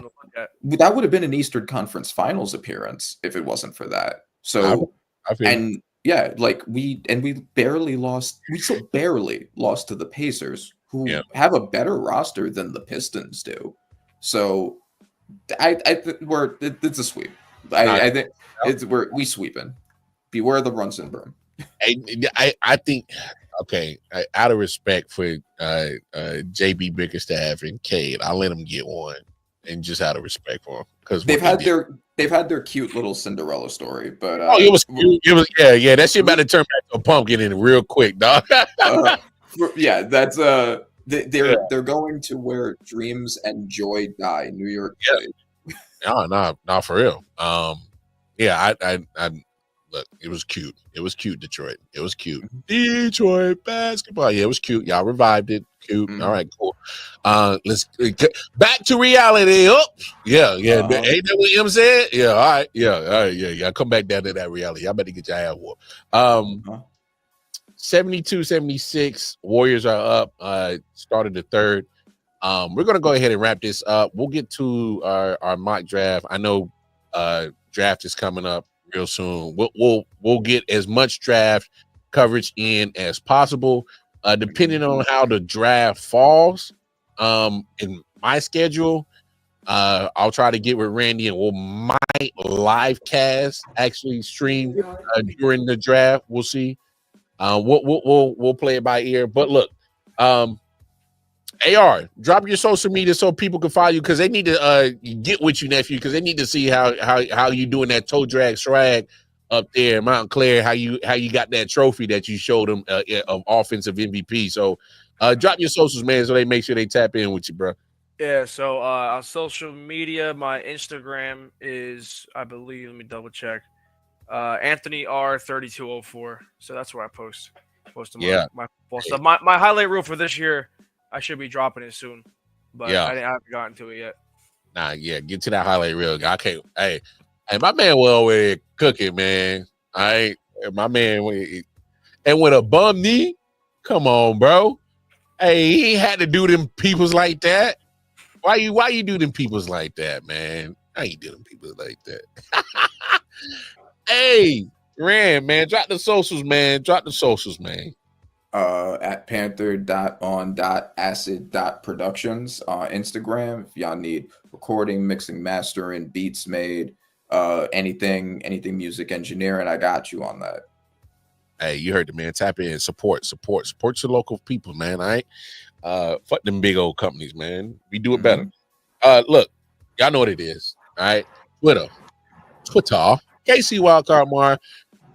[SPEAKER 4] that would have been an Eastern Conference Finals appearance if it wasn't for that. So we barely lost. We still barely lost to the Pacers, who have a better roster than the Pistons do. So I think it's a sweep. I think we sweeping. Beware the Brunson broom.
[SPEAKER 3] I think. Okay, out of respect for JB Bickerstaff and Cade, I'll let them get one, and just out of respect for them because
[SPEAKER 4] they've had their cute little Cinderella story. But
[SPEAKER 3] it was cute. It was that shit about to turn back to a pumpkin in real quick, dog.
[SPEAKER 4] That's they're going to where dreams and joy die, New York City.
[SPEAKER 3] No, for real. I look, it was cute. It was cute, Detroit. It was cute. Detroit basketball. Yeah, it was cute. Y'all revived it. Cute. All right, cool. Let's get back to reality. Oh, yeah. Ain't that what M said? Yeah, all right. Yeah. Come back down to that reality. Y'all better get your ass whooped. 72-76. Warriors are up. Started the third. We're gonna go ahead and wrap this up. We'll get to our mock draft. I know draft is coming up real soon. We'll get as much draft coverage in as possible, depending on how the draft falls. In my schedule, I'll try to get with Randy, and we'll might live cast actually stream during the draft. We'll see. We'll play it by ear. But look, AR, drop your social media so people can follow you because they need to get with you, nephew, because they need to see how you doing that toe drag swag up there in Mount Clair, how you got that trophy that you showed them of offensive MVP. So drop your socials, man, so they make sure they tap in with you, bro.
[SPEAKER 5] Yeah, so on social media, my Instagram is, I believe, let me double check. Anthony R3204. So that's where I post my football stuff. My highlight reel for this year, I should be dropping it soon, but I haven't gotten to it yet.
[SPEAKER 3] Nah, yeah, get to that highlight reel. I can't. Hey, my man was over there cooking, man. All right, my man, and with a bum knee, come on, bro. Hey, he ain't had to do them peoples like that. Why you do them peoples like that, man? How you do them peoples like that? Hey, Rand, man, drop the socials, man.
[SPEAKER 4] At panther.on.acid.productions on Instagram. If y'all need recording, mixing, mastering, beats made, anything music engineering, I got you on that.
[SPEAKER 3] Hey, you heard the man. Tap in, support your local people, man. All right. Fuck them big old companies, man. We do it better. Look, y'all know what it is. All right. Twitter, KC Wildcard Mar,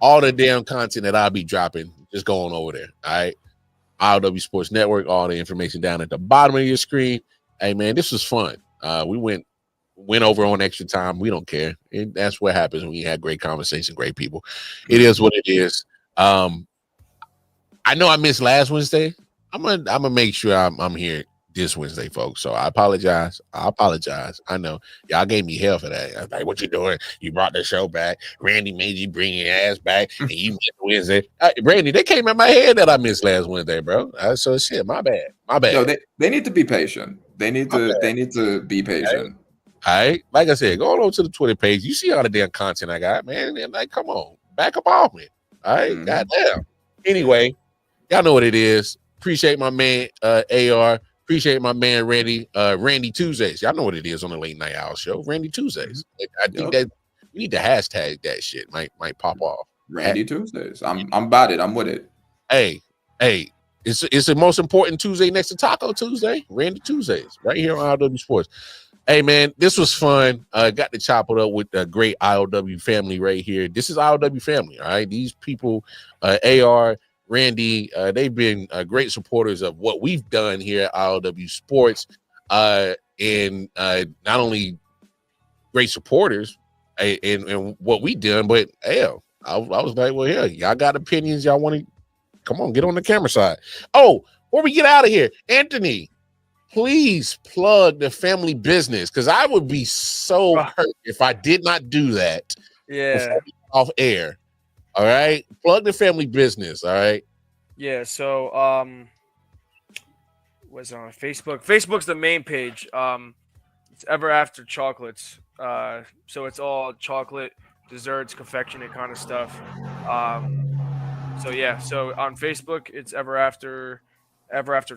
[SPEAKER 3] all the damn content that I'll be dropping, just going over there. All right. I.O.W Sports Network, all the information down at the bottom of your screen. Hey man, this was fun. We went over on extra time. We don't care. That's what happens when you have great conversation, great people. It is what it is. I know I missed last Wednesday. I'm gonna make sure I'm here this Wednesday, folks. So I apologize. I know y'all gave me hell for that. I was like, what you doing? You brought the show back. Randy made you bring your ass back, and you missed Wednesday. Randy, they came in my head that I missed last Wednesday, bro. So shit, my bad.
[SPEAKER 4] No, they need to be patient. They need to be patient.
[SPEAKER 3] All right. Like I said, go on over to the Twitter page. You see all the damn content I got, man. And like, come on, back up off me. All right, goddamn. Anyway, y'all know what it is. Appreciate my man AR. Appreciate my man Randy Tuesdays. Y'all know what it is on the late night hour show. Randy Tuesdays. I think that we need to hashtag that shit. Might pop off.
[SPEAKER 4] Randy Tuesdays. I'm about it. I'm with it.
[SPEAKER 3] Hey, it's the most important Tuesday next to Taco Tuesday. Randy Tuesdays, right here on I.O.W Sports. Hey man, this was fun. Got to chop it up with the great I.O.W family right here. This is I.O.W family. All right, these people, AR, Randy, they've been great supporters of what we've done here at I.O.W Sports, and not only great supporters in what we done, but hell, I was like, well, yeah, y'all got opinions. Y'all want to come on, get on the camera side. Oh, before we get out of here, Anthony, please plug the family business, because I would be so hurt if I did not do that.
[SPEAKER 5] Yeah,
[SPEAKER 3] off air. All right, plug the family business. All right.
[SPEAKER 5] Yeah. So, what's on Facebook? Facebook's the main page. It's Ever After Chocolates. So it's all chocolate, desserts, confectionery kind of stuff. So yeah. So on Facebook, it's Ever After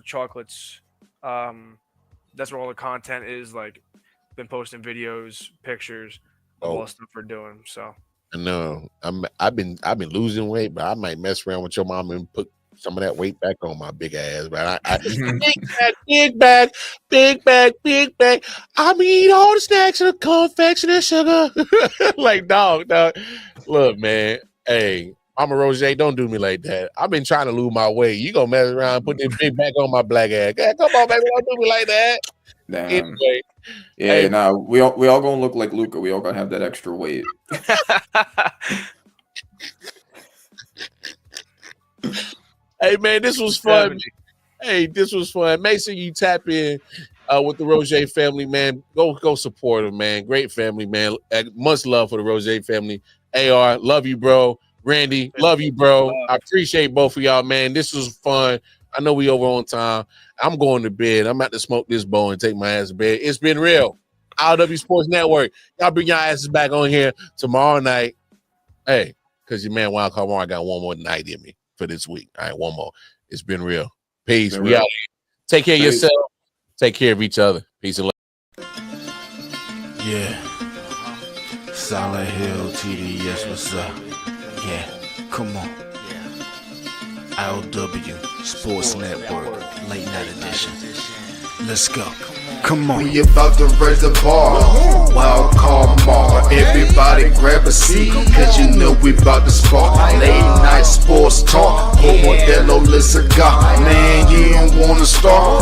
[SPEAKER 5] Chocolates. That's where all the content is. Like, been posting videos, pictures, all the stuff we're doing. So.
[SPEAKER 3] No, I've been losing weight, but I might mess around with your mom and put some of that weight back on my big ass. But I big bag. I'm eating all the snacks and the confectionery sugar. Like dog. Look, man. Hey, Mama Roger, don't do me like that. I've been trying to lose my weight. You gonna mess around and put this big back on my black ass? Come on, baby, don't do me like that.
[SPEAKER 4] Damn.
[SPEAKER 3] Anyway,
[SPEAKER 4] yeah,
[SPEAKER 3] hey,
[SPEAKER 4] now we all gonna look like Luca. We all gonna have that extra weight.
[SPEAKER 3] Hey man, this was fun. Hey, this was fun. Make sure you tap in with the Roger family, man. Go support them, man. Great family, man. Much love for the Roger family. AR, love you, bro. Randy, love you, bro. I appreciate both of y'all, man. This was fun. I know we over on time. I'm going to bed. I'm about to smoke this bowl and take my ass to bed. It's been real. I.O.W Sports Network. Y'all bring y'all asses back on here tomorrow night. Hey, because your man Wildcard Mar got one more night in me for this week. All right, one more. It's been real. Peace. We out. Take care of yourself. Take care of each other. Peace and love.
[SPEAKER 1] Yeah. Solid Hill TDS, what's up? Yeah, come on. I.O.W Sports Network, late night edition. Let's go.
[SPEAKER 2] Come on, we about to raise the bar. Wild card mark. Everybody grab a seat, cause you know we about to spark. Late night sports talk. Como Modelo cigar. Man, you don't wanna start.